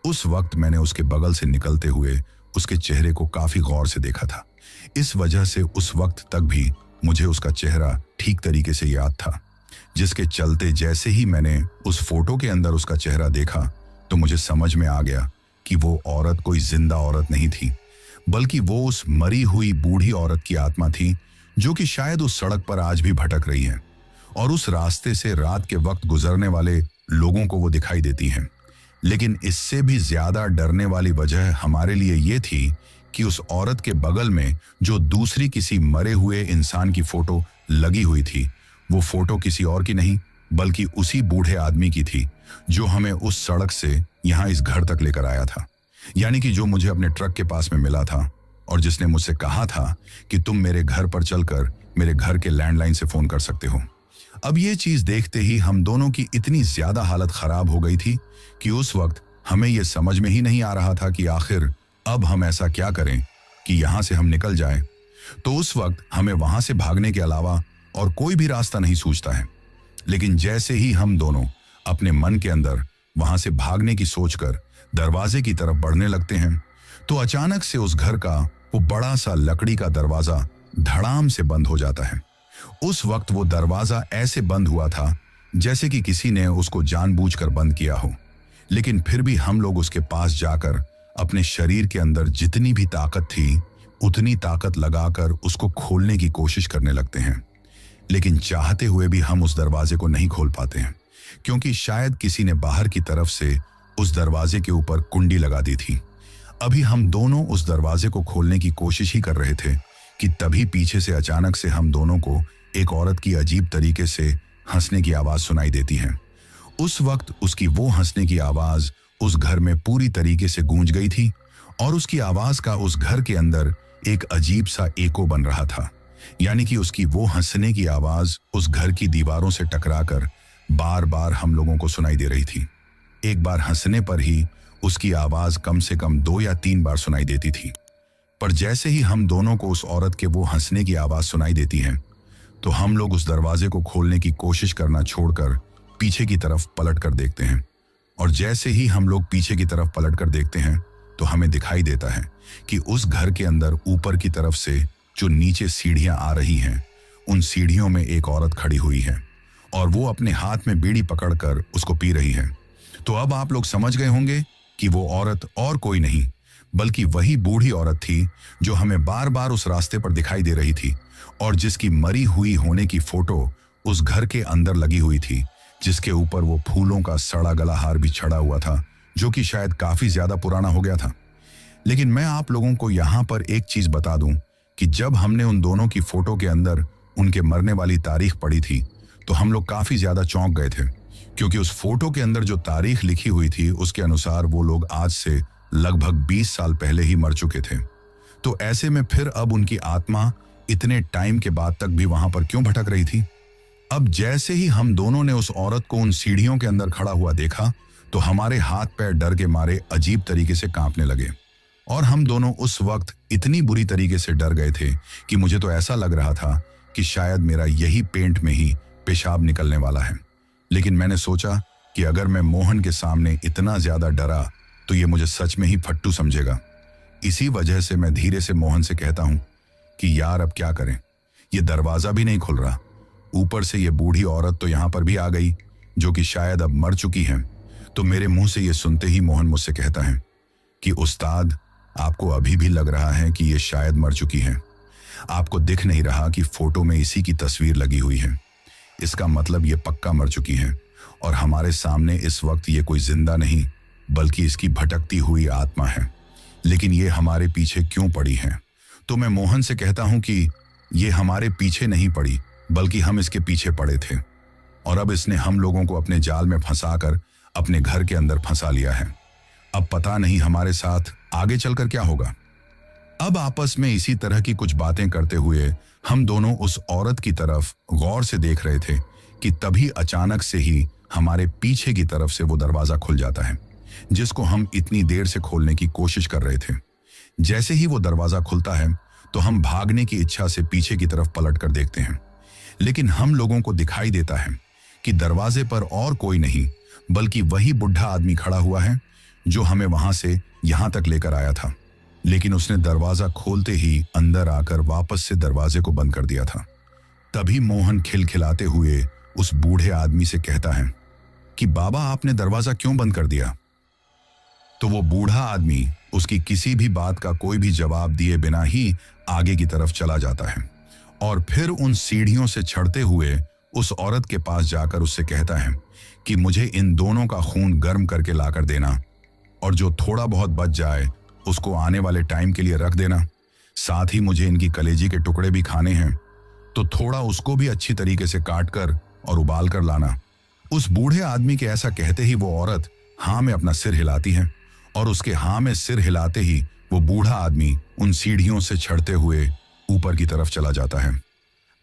उस वक्त मैंने उसके बगल से निकलते हुए उसके चेहरे को काफी गौर से देखा था। इस वजह से उस वक्त तक भी मुझे उसका चेहरा ठीक तरीके से याद था, जिसके चलते जैसे ही मैंने उस फोटो के अंदर उसका चेहरा देखा तो मुझे समझ में आ गया कि वो औरत कोई जिंदा औरत नहीं थी, बल्कि वो उस मरी हुई बूढ़ी औरत की आत्मा थी जो कि शायद उस सड़क पर आज भी भटक रही है और उस रास्ते से रात के वक्त गुजरने वाले लोगों को वो दिखाई देती हैं। लेकिन इससे भी ज्यादा डरने वाली वजह हमारे लिए ये थी कि उस औरत के बगल में जो दूसरी किसी मरे हुए इंसान की फोटो लगी हुई थी, वो फोटो किसी और की नहीं बल्कि उसी बूढ़े आदमी की थी जो हमें उस सड़क से यहाँ इस घर तक लेकर आया था, यानी कि जो मुझे अपने ट्रक के पास में मिला था और जिसने मुझसे कहा था कि तुम मेरे घर पर चलकर मेरे घर के लैंडलाइन से फोन कर सकते हो। अब ये चीज देखते ही हम दोनों की इतनी ज्यादा हालत खराब हो गई थी कि उस वक्त हमें यह समझ में ही नहीं आ रहा था कि आखिर अब हम ऐसा क्या करें कि यहां से हम निकल जाएं। तो उस वक्त हमें वहां से भागने के अलावा और कोई भी रास्ता नहीं सूझता है। लेकिन जैसे ही हम दोनों अपने मन के अंदर वहां से भागने की सोचकर दरवाजे की तरफ बढ़ने लगते हैं, तो अचानक से उस घर का वो बड़ा सा लकड़ी का दरवाजा धड़ाम से बंद हो जाता है। उस वक्त वो दरवाजा ऐसे बंद हुआ था जैसे कि किसी ने उसको जानबूझकर बंद किया हो। लेकिन फिर भी हम लोग उसके पास जाकर अपने शरीर के अंदर जितनी भी ताकत थी उतनी ताकत लगाकर उसको खोलने की कोशिश करने लगते हैं। लेकिन चाहते हुए भी हम उस दरवाजे को नहीं खोल पाते हैं, क्योंकि शायद किसी ने बाहर की तरफ से उस दरवाजे के ऊपर कुंडी लगा दी थी। अभी हम दोनों उस दरवाजे को खोलने की कोशिश ही कर रहे थे कि तभी पीछे से अचानक से हम दोनों को एक औरत की अजीब तरीके से हंसने की आवाज सुनाई देती है। उस वक्त उसकी वो हंसने की आवाज उस घर में पूरी तरीके से गूंज गई थी और उसकी आवाज का उस घर के अंदर एक अजीब सा एको बन रहा था, यानी कि उसकी वो हंसने की आवाज उस घर की दीवारों से टकराकर बार बार हम लोगों को सुनाई दे रही थी। एक बार हंसने पर ही उसकी आवाज कम से कम 2 या 3 बार सुनाई देती थी। पर जैसे ही हम दोनों को उस औरत के वो हंसने की आवाज सुनाई देती है, तो हम लोग उस दरवाजे को खोलने की कोशिश करना छोड़कर पीछे की तरफ पलट कर देखते हैं। और जैसे ही हम लोग पीछे की तरफ पलट कर देखते हैं तो हमें दिखाई देता है कि उस घर के अंदर ऊपर की तरफ से जो नीचे सीढ़ियां आ रही हैं, उन सीढ़ियों में एक औरत खड़ी हुई है और वो अपने हाथ में बीड़ी पकड़कर उसको पी रही है। तो अब आप लोग समझ गए होंगे कि वो औरत और कोई नहीं बल्कि वही बूढ़ी औरत थी जो हमें बार बार उस रास्ते पर दिखाई दे रही थी और जिसकी मरी हुई होने की फोटो उस घर के अंदर लगी हुई थी, जिसके ऊपर वो फूलों का सड़ा गला हार भी चढ़ा हुआ था, जो कि शायद काफी ज्यादा पुराना हो गया था। लेकिन मैं आप लोगों को यहाँ पर एक चीज बता दूं कि जब हमने उन दोनों की फोटो के अंदर उनके मरने वाली तारीख पढ़ी थी तो हम लोग काफी ज्यादा चौंक गए थे, क्योंकि उस फोटो के अंदर जो तारीख लिखी हुई थी उसके अनुसार वो लोग आज से लगभग 20 साल पहले ही मर चुके थे। तो ऐसे में फिर अब उनकी आत्मा इतने टाइम के बाद तक भी वहां पर क्यों भटक रही थी? अब जैसे ही हम दोनों ने उस औरत को उन सीढ़ियों के अंदर खड़ा हुआ देखा तो हमारे हाथ पैर डर के मारे अजीब तरीके से कांपने लगे, और हम दोनों उस वक्त इतनी बुरी तरीके से डर गए थे कि मुझे तो ऐसा लग रहा था कि शायद मेरा यही पेंट में ही पेशाब निकलने वाला है। लेकिन मैंने सोचा कि अगर मैं मोहन के सामने इतना ज्यादा डरा तो ये मुझे सच में ही फट्टू समझेगा। इसी वजह से मैं धीरे से मोहन से कहता हूं कि यार अब क्या करें, ये दरवाजा भी नहीं खुल रहा, ऊपर से ये बूढ़ी औरत तो यहां पर भी आ गई जो कि शायद अब मर चुकी है। तो मेरे मुंह से ये सुनते ही मोहन मुझसे कहता है कि उस्ताद, आपको अभी भी लग रहा है कि ये शायद मर चुकी है। आपको दिख नहीं रहा कि फोटो में इसी की तस्वीर लगी हुई है। इसका मतलब ये पक्का मर चुकी है और हमारे सामने इस वक्त ये कोई जिंदा नहीं बल्कि इसकी भटकती हुई आत्मा है। लेकिन ये हमारे पीछे क्यों पड़ी है? तो मैं मोहन से कहता हूं कि ये हमारे पीछे नहीं पड़ी बल्कि हम इसके पीछे पड़े थे, और अब इसने हम लोगों को अपने जाल में फंसाकर अपने घर के अंदर फंसा लिया है। अब पता नहीं हमारे साथ आगे चलकर क्या होगा। अब आपस में इसी तरह की कुछ बातें करते हुए हम दोनों उस औरत की तरफ गौर से देख रहे थे कि तभी अचानक से ही हमारे पीछे की तरफ से वो दरवाजा खुल जाता है जिसको हम इतनी देर से खोलने की कोशिश कर रहे थे। जैसे ही वो दरवाजा खुलता है तो हम भागने की इच्छा से पीछे की तरफ पलट कर देखते हैं, लेकिन हम लोगों को दिखाई देता है कि दरवाजे पर और कोई नहीं बल्कि वही बुढ़ा आदमी खड़ा हुआ है जो हमें वहां से यहां तक लेकर आया था। लेकिन उसने दरवाजा खोलते ही अंदर आकर वापस से दरवाजे को बंद कर दिया था। तभी मोहन खिलखिलाते हुए उस बूढ़े आदमी से कहता है कि बाबा, आपने दरवाजा क्यों बंद कर दिया? तो वो बूढ़ा आदमी उसकी किसी भी बात का कोई भी जवाब दिए बिना ही आगे की तरफ चला जाता है और फिर उन सीढ़ियों से चढ़ते हुए उस औरत के पास जाकर उससे कहता है कि मुझे इन दोनों का खून गर्म करके लाकर देना, और जो थोड़ा बहुत बच जाए उसको आने वाले टाइम के लिए रख देना। साथ ही मुझे इनकी कलेजी के टुकड़े भी खाने हैं, तो थोड़ा उसको भी अच्छी तरीके से काट कर और उबाल कर लाना। उस बूढ़े आदमी के ऐसा कहते ही वो औरत हाँ में अपना सिर हिलाती है, और उसके हाँ में सिर हिलाते ही वो बूढ़ा आदमी उन सीढ़ियों से चढ़ते हुए ऊपर की तरफ चला जाता है।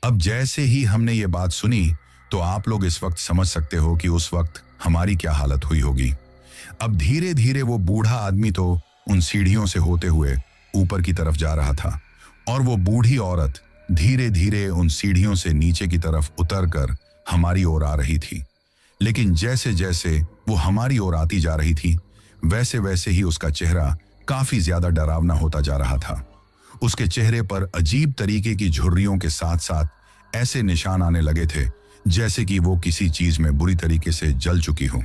अब जैसे ही हमने ये बात सुनी तो आप लोग इस वक्त समझ सकते हो कि उस वक्त हमारी क्या हालत हुई होगी। अब धीरे धीरे वो बूढ़ा आदमी तो उन सीढ़ियों से होते हुए ऊपर की तरफ जा रहा था, और वो बूढ़ी औरत धीरे धीरे उन सीढ़ियों से नीचे की तरफ उतरकर हमारी ओर आ रही थी। लेकिन जैसे जैसे वो हमारी ओर आती जा रही थी वैसे वैसे ही उसका चेहरा काफी ज्यादा डरावना होता जा रहा था। उसके चेहरे पर अजीब तरीके की झुर्रियों के साथ साथ ऐसे निशान आने लगे थे जैसे कि वो किसी चीज में बुरी तरीके से जल चुकी हो।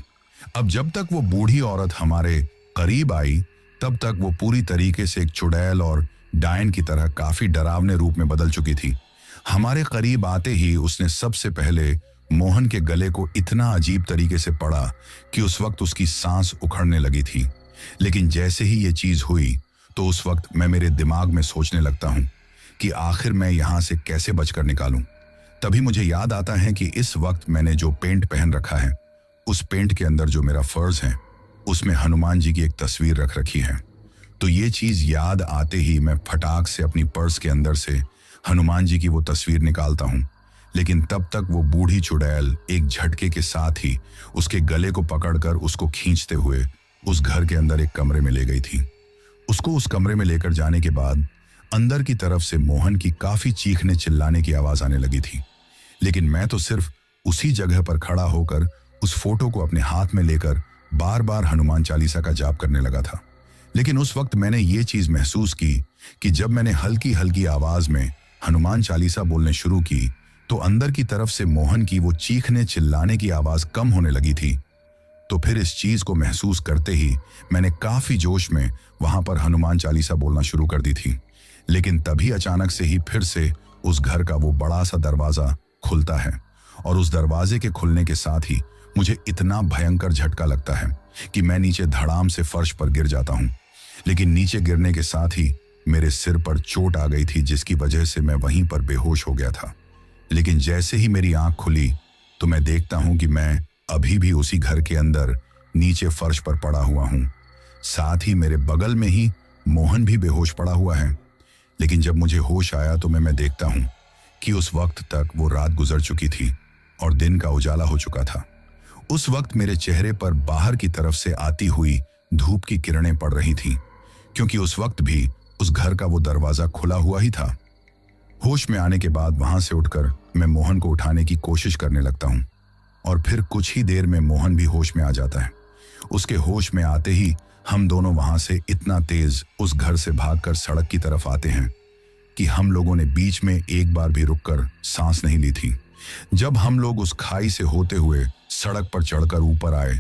अब जब तक वो बूढ़ी औरत हमारे करीब आई तब तक वो पूरी तरीके से एक चुड़ैल और डायन की तरह काफी डरावने रूप में बदल चुकी थी। हमारे करीब आते ही उसने सबसे पहले मोहन के गले को इतना अजीब तरीके से पड़ा कि उस वक्त उसकी सांस उखड़ने लगी थी। लेकिन जैसे ही ये चीज हुई तो उस वक्त मैं मेरे दिमाग में सोचने लगता हूं कि आखिर मैं यहां से कैसे बचकर निकालूं। तभी मुझे याद आता है कि इस वक्त मैंने जो पेंट पहन रखा है उस पेंट के अंदर जो मेरा फर्ज है उसमें हनुमान जी की एक तस्वीर रख रखी है। तो ये चीज याद आते ही मैं फटाक से अपनी पर्स के अंदर से हनुमान जी की वो तस्वीर निकालता हूं। लेकिन तब तक वो बूढ़ी चुड़ैल एक झटके के साथ ही उसके गले को पकड़कर उसको खींचते हुए उस घर के अंदर एक कमरे में ले गई थी। उसको उस कमरे में लेकर जाने के बाद अंदर की तरफ से मोहन की काफी चीखने चिल्लाने की आवाज आने लगी थी। लेकिन मैं तो सिर्फ उसी जगह पर खड़ा होकर उस फोटो को अपने हाथ में लेकर बार बार हनुमान चालीसा का जाप करने लगा था। लेकिन उस वक्त मैंने ये चीज महसूस की कि जब मैंने हल्की हल्की आवाज में हनुमान चालीसा बोलने शुरू की तो अंदर की तरफ से मोहन की वो चीखने चिल्लाने की आवाज कम होने लगी थी। तो फिर इस चीज को महसूस करते ही मैंने काफी जोश में वहां पर हनुमान चालीसा बोलना शुरू कर दी थी। लेकिन तभी अचानक से ही फिर से उस घर का वो बड़ा सा दरवाजा खुलता है, और उस दरवाजे के खुलने के साथ ही मुझे इतना भयंकर झटका लगता है कि मैं नीचे धड़ाम से फर्श पर गिर जाता हूं। लेकिन नीचे गिरने के साथ ही मेरे सिर पर चोट आ गई थी, जिसकी वजह से मैं वहीं पर बेहोश हो गया था। लेकिन जैसे ही मेरी आंख खुली तो मैं देखता हूं कि मैं अभी भी उसी घर के अंदर नीचे फर्श पर पड़ा हुआ हूं। साथ ही मेरे बगल में ही मोहन भी बेहोश पड़ा हुआ है। लेकिन जब मुझे होश आया तो मैं देखता हूं कि उस वक्त तक वो रात गुजर चुकी थी और दिन का उजाला हो चुका था। उस वक्त मेरे चेहरे पर बाहर की तरफ से आती हुई धूप की किरणें पड़ रही थीं, क्योंकि उस वक्त भी उस घर का वो दरवाजा खुला हुआ ही था। होश में आने के बाद वहां से उठकर मैं मोहन को उठाने की कोशिश करने लगता हूं और फिर कुछ ही देर में मोहन भी होश में आ जाता है। उसके होश में आते ही हम दोनों वहां से इतना तेज उस घर से भागकर सड़क की तरफ आते हैं कि हम लोगों ने बीच में एक बार भी रुककर सांस नहीं ली थी। जब हम लोग उस खाई से होते हुए सड़क पर चढ़कर ऊपर आए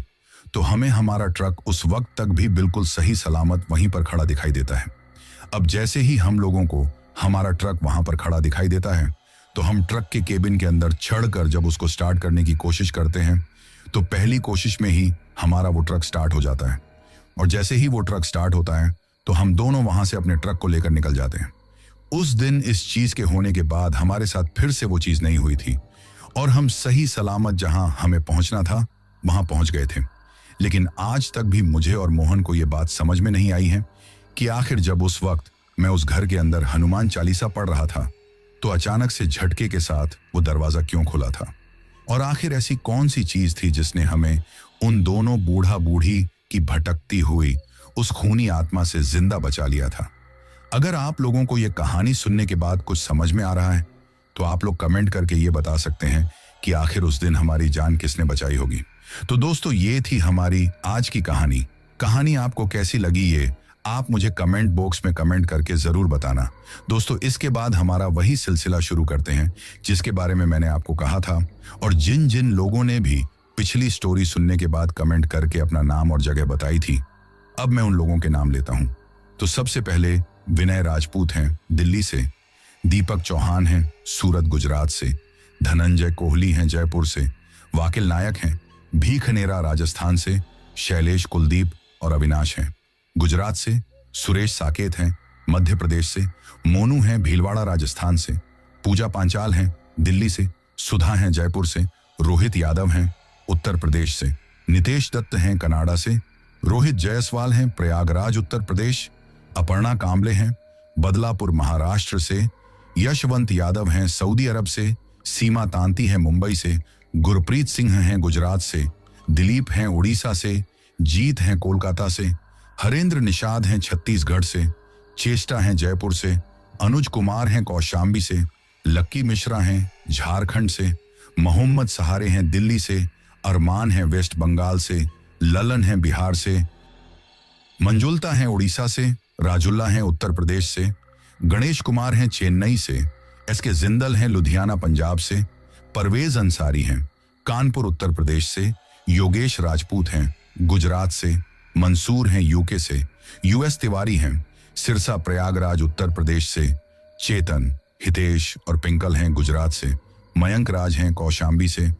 तो हमें हमारा ट्रक उस वक्त तक भी बिल्कुल सही सलामत वहीं पर खड़ा दिखाई देता है। अब जैसे ही हम लोगों को हमारा ट्रक वहां पर खड़ा दिखाई देता है तो हम ट्रक के केबिन के अंदर चढ़कर जब उसको स्टार्ट करने की कोशिश करते हैं तो पहली कोशिश में ही हमारा वो ट्रक स्टार्ट हो जाता है। और जैसे ही वो ट्रक स्टार्ट होता है तो हम दोनों वहां से अपने ट्रक को लेकर निकल जाते हैं। उस दिन इस चीज के होने के बाद हमारे साथ फिर से वो चीज नहीं हुई थी और हम सही सलामत जहां हमें पहुंचना था वहां पहुंच गए थे। लेकिन आज तक भी मुझे और मोहन को ये बात समझ में नहीं आई है कि आखिर जब उस वक्त मैं उस घर के अंदर हनुमान चालीसा पढ़ रहा था तो अचानक से झटके के साथ वो दरवाजा क्यों खुला था, और आखिर ऐसी कौन सी चीज थी जिसने हमें उन दोनों बूढ़ा बूढ़ी की भटकती हुई उस खूनी आत्मा से जिंदा बचा लिया था। अगर आप लोगों को यह कहानी सुनने के बाद कुछ समझ में आ रहा है तो आप लोग कमेंट करके ये बता सकते हैं कि आखिर उस दिन हमारी जान किसने बचाई होगी। तो दोस्तों, ये थी हमारी आज की कहानी आपको कैसी लगी ये आप मुझे कमेंट बॉक्स में कमेंट करके जरूर बताना। दोस्तों, इसके बाद हमारा वही सिलसिला शुरू करते हैं जिसके बारे में मैंने आपको कहा था, और जिन जिन लोगों ने भी पिछली स्टोरी सुनने के बाद कमेंट करके अपना नाम और जगह बताई थी, अब मैं उन लोगों के नाम लेता हूं। तो सबसे पहले विनय राजपूत हैं दिल्ली से, दीपक चौहान हैं सूरत गुजरात से, धनंजय कोहली हैं जयपुर से, वाकिल नायक हैं भीखनेरा राजस्थान से, शैलेश कुलदीप और अविनाश हैं गुजरात से, सुरेश साकेत हैं मध्य प्रदेश से, मोनू हैं भीलवाड़ा राजस्थान से, पूजा पांचाल हैं दिल्ली से, सुधा हैं जयपुर से, रोहित यादव हैं उत्तर प्रदेश से, नितेश दत्त हैं कनाडा से, रोहित जायसवाल हैं प्रयागराज उत्तर प्रदेश, अपर्णा कांबले हैं बदलापुर महाराष्ट्र से, यशवंत यादव हैं सऊदी अरब से, सीमा तांती हैं मुंबई से, गुरप्रीत सिंह हैं गुजरात से, दिलीप हैं उड़ीसा से, जीत हैं कोलकाता से, हरेंद्र निषाद हैं छत्तीसगढ़ से, चेष्टा हैं जयपुर से, अनुज कुमार हैं कौशाम्बी से, लक्की मिश्रा हैं झारखंड से, मोहम्मद सहारे हैं दिल्ली से, अरमान हैं वेस्ट बंगाल से, ललन हैं बिहार से, मंजुलता हैं उड़ीसा से, राजुल्ला हैं उत्तर प्रदेश से, गणेश कुमार हैं चेन्नई से, एसके जिंदल हैं लुधियाना पंजाब से, परवेज अंसारी हैं कानपुर उत्तर प्रदेश से, योगेश राजपूत हैं गुजरात से, मंसूर हैं यूके से, यूएस तिवारी हैं सिरसा प्रयागराज उत्तर प्रदेश से, चेतन, हितेश और पिंकल हैं गुजरात से, मयंक राज हैं कौशाम्बी से,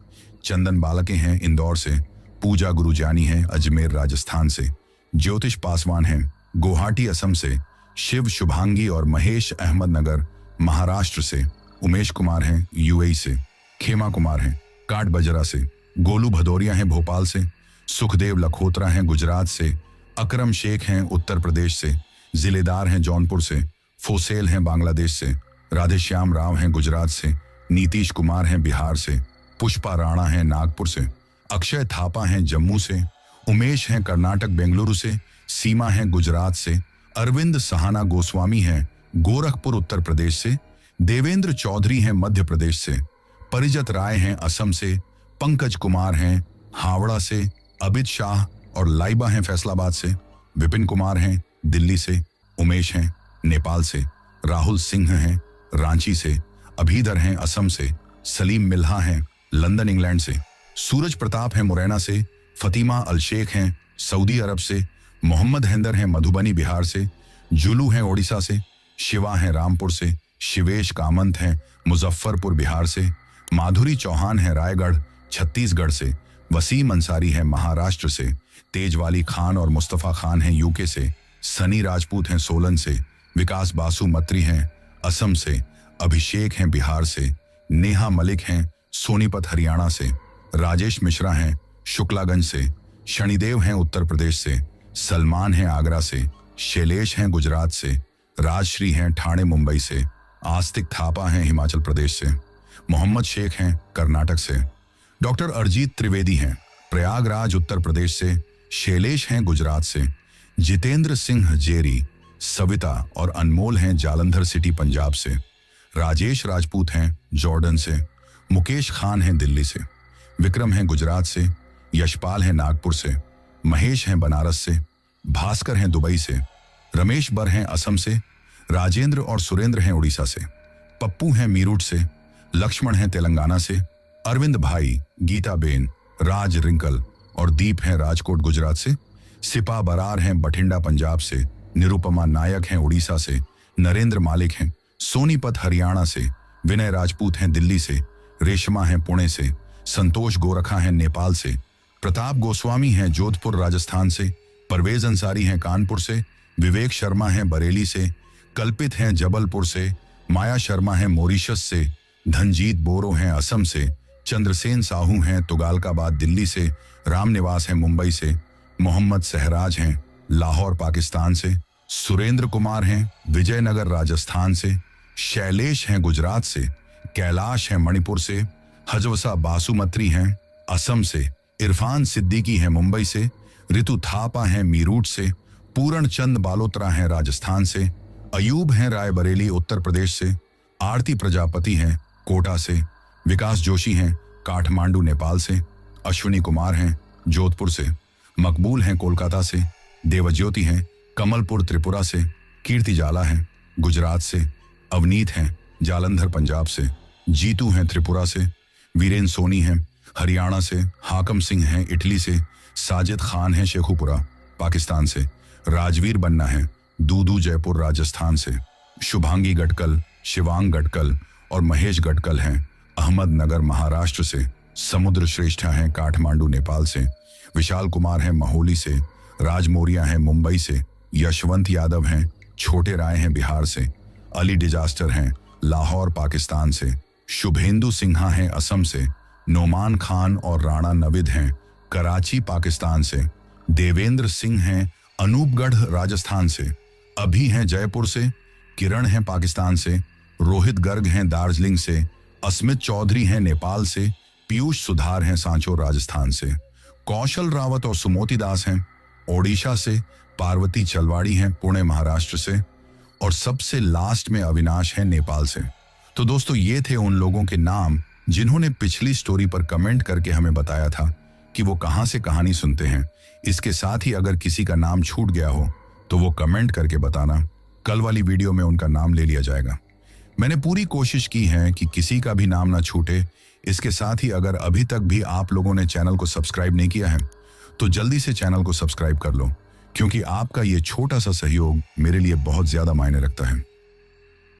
चंदन बालके हैं इंदौर से, पूजा गुरुजानी हैं अजमेर राजस्थान से, ज्योतिष पासवान हैं गुवाहाटी असम से, शिव शुभांगी और महेश अहमदनगर महाराष्ट्र से, उमेश कुमार हैं यूएई से, खेमा कुमार हैं काट बजरा से, गोलू भदौरिया हैं भोपाल से, सुखदेव लखोत्रा हैं गुजरात से, अकरम शेख हैं उत्तर प्रदेश से, जिलेदार हैं जौनपुर से, फोसेल हैं बांग्लादेश से, राधेश्याम राव हैं गुजरात से, नीतीश कुमार हैं बिहार से, पुष्पा राणा हैं नागपुर से, अक्षय थापा हैं जम्मू से, उमेश हैं कर्नाटक बेंगलुरु से, सीमा हैं गुजरात से, अरविंद सहाना गोस्वामी हैं गोरखपुर उत्तर प्रदेश से, देवेंद्र चौधरी हैं मध्य प्रदेश से, परिजत राय हैं असम से, पंकज कुमार हैं हावड़ा से, अबिद शाह और लाइबा हैं फैसलाबाद से, विपिन कुमार हैं दिल्ली से, उमेश हैं नेपाल से, राहुल सिंह हैं रांची से, अभीदर हैं असम से, सलीम मिल्हा हैं लंदन इंग्लैंड से, सूरज प्रताप हैं मुरैना से, फतीमा अल शेख हैं सऊदी अरब से, मोहम्मद हैंदर हैं मधुबनी बिहार से, जुलू हैं ओडिशा से, शिवा हैं रामपुर से, शिवेश कामंत हैं मुजफ्फरपुर बिहार से, माधुरी चौहान हैं रायगढ़ छत्तीसगढ़ से, वसीम अंसारी हैं महाराष्ट्र से, तेजवाली खान और मुस्तफ़ा खान हैं यूके से, सनी राजपूत हैं सोलन से, विकास बासु मत्री हैं असम से, अभिषेक हैं बिहार से, नेहा मलिक हैं सोनीपत हरियाणा से, राजेश मिश्रा हैं शुक्लागंज से, शनिदेव हैं उत्तर प्रदेश से, सलमान हैं आगरा से, शैलेश हैं गुजरात से, राजश्री हैं ठाणे मुंबई से, आस्तिक थापा हैं हिमाचल प्रदेश से, मोहम्मद शेख हैं कर्नाटक से, डॉक्टर अरजीत त्रिवेदी हैं प्रयागराज उत्तर प्रदेश से, शैलेश हैं गुजरात से, जितेंद्र सिंह जेरी, सविता और अनमोल हैं जालंधर सिटी पंजाब से, राजेश राजपूत हैं जॉर्डन से, मुकेश खान हैं दिल्ली से, विक्रम हैं गुजरात से, यशपाल हैं नागपुर से, महेश हैं बनारस से, भास्कर हैं दुबई से, रमेश बर हैं असम से, राजेंद्र और सुरेंद्र हैं उड़ीसा से, पप्पू हैं मीरूट से, लक्ष्मण हैं तेलंगाना से, अरविंद भाई, गीता बेन, राज रिंकल और दीप हैं राजकोट गुजरात से, सिपा बरार हैं बठिंडा पंजाब से, निरुपमा नायक हैं उड़ीसा से, नरेंद्र मालिक हैं सोनीपत हरियाणा से, विनय राजपूत हैं दिल्ली से, रेशमा हैं पुणे से, संतोष गोरखा हैं नेपाल से, प्रताप गोस्वामी हैं जोधपुर राजस्थान से, परवेज अंसारी हैं कानपुर से, विवेक शर्मा हैं बरेली से, कल्पित हैं जबलपुर से, माया शर्मा हैं मॉरिशस से, धनजीत बोरो हैं असम से, चंद्रसेन साहू हैं तुगालकाबाद दिल्ली से, रामनिवास हैं मुंबई से, मोहम्मद सहराज हैं लाहौर पाकिस्तान से, सुरेंद्र कुमार हैं विजयनगर राजस्थान से, शैलेश हैं गुजरात से, कैलाश हैं मणिपुर से, हजवसा बासुमत्री हैं असम से, इरफान सिद्दीकी हैं मुंबई से, ऋतु थापा हैं मीरूट से, पूरण चंद बालोत्रा हैं राजस्थान से, अयूब हैं रायबरेली उत्तर प्रदेश से, आरती प्रजापति हैं कोटा से, विकास जोशी हैं काठमांडू नेपाल से, अश्विनी कुमार हैं जोधपुर से, मकबूल हैं कोलकाता से, देवज्योति हैं कमलपुर त्रिपुरा से, कीर्ति जाला हैं गुजरात से, अवनीत हैं जालंधर पंजाब से, जीतू हैं त्रिपुरा से, वीरेन सोनी हैं हरियाणा से, हाकम सिंह हैं इटली से, साजिद खान हैं शेखुपुरा पाकिस्तान से, राजवीर बन्ना हैं दूदू जयपुर राजस्थान से, शुभांगी गटकल, शिवांग गटकल और महेश गटकल हैं अहमदनगर महाराष्ट्र से, समुद्र श्रेष्ठा हैं काठमांडू नेपाल से, विशाल कुमार हैं महोली से, राज मौर्या हैं मुंबई से, यशवंत यादव हैं छोटे राय हैं बिहार से, अली डिजास्टर हैं लाहौर पाकिस्तान से, शुभेंदु सिन्हा हैं असम से, नोमान खान और राणा नविद हैं कराची पाकिस्तान से, देवेंद्र सिंह हैं अनूपगढ़ राजस्थान से, अभी हैं जयपुर से, किरण हैं पाकिस्तान से, रोहित गर्ग हैं दार्जिलिंग से, अस्मित चौधरी हैं नेपाल से, पीयूष सुधार हैं सांचौर राजस्थान से, कौशल रावत और सुमोती दास हैं ओडिशा से, पार्वती चलवाड़ी हैं पुणे महाराष्ट्र से और सबसे लास्ट में अविनाश हैं नेपाल से। तो दोस्तों ये थे उन लोगों के नाम जिन्होंने पिछली स्टोरी पर कमेंट करके हमें बताया था कि वो कहां से कहानी सुनते हैं। इसके साथ ही अगर किसी का नाम छूट गया हो तो वो कमेंट करके बताना, कल वाली वीडियो में उनका नाम ले लिया जाएगा। मैंने पूरी कोशिश की है कि किसी का भी नाम ना छूटे। इसके साथ ही अगर अभी तक भी आप लोगों ने चैनल को सब्सक्राइब नहीं किया है तो जल्दी से चैनल को सब्सक्राइब कर लो, क्योंकि आपका ये छोटा सा सहयोग मेरे लिए बहुत ज्यादा मायने रखता है।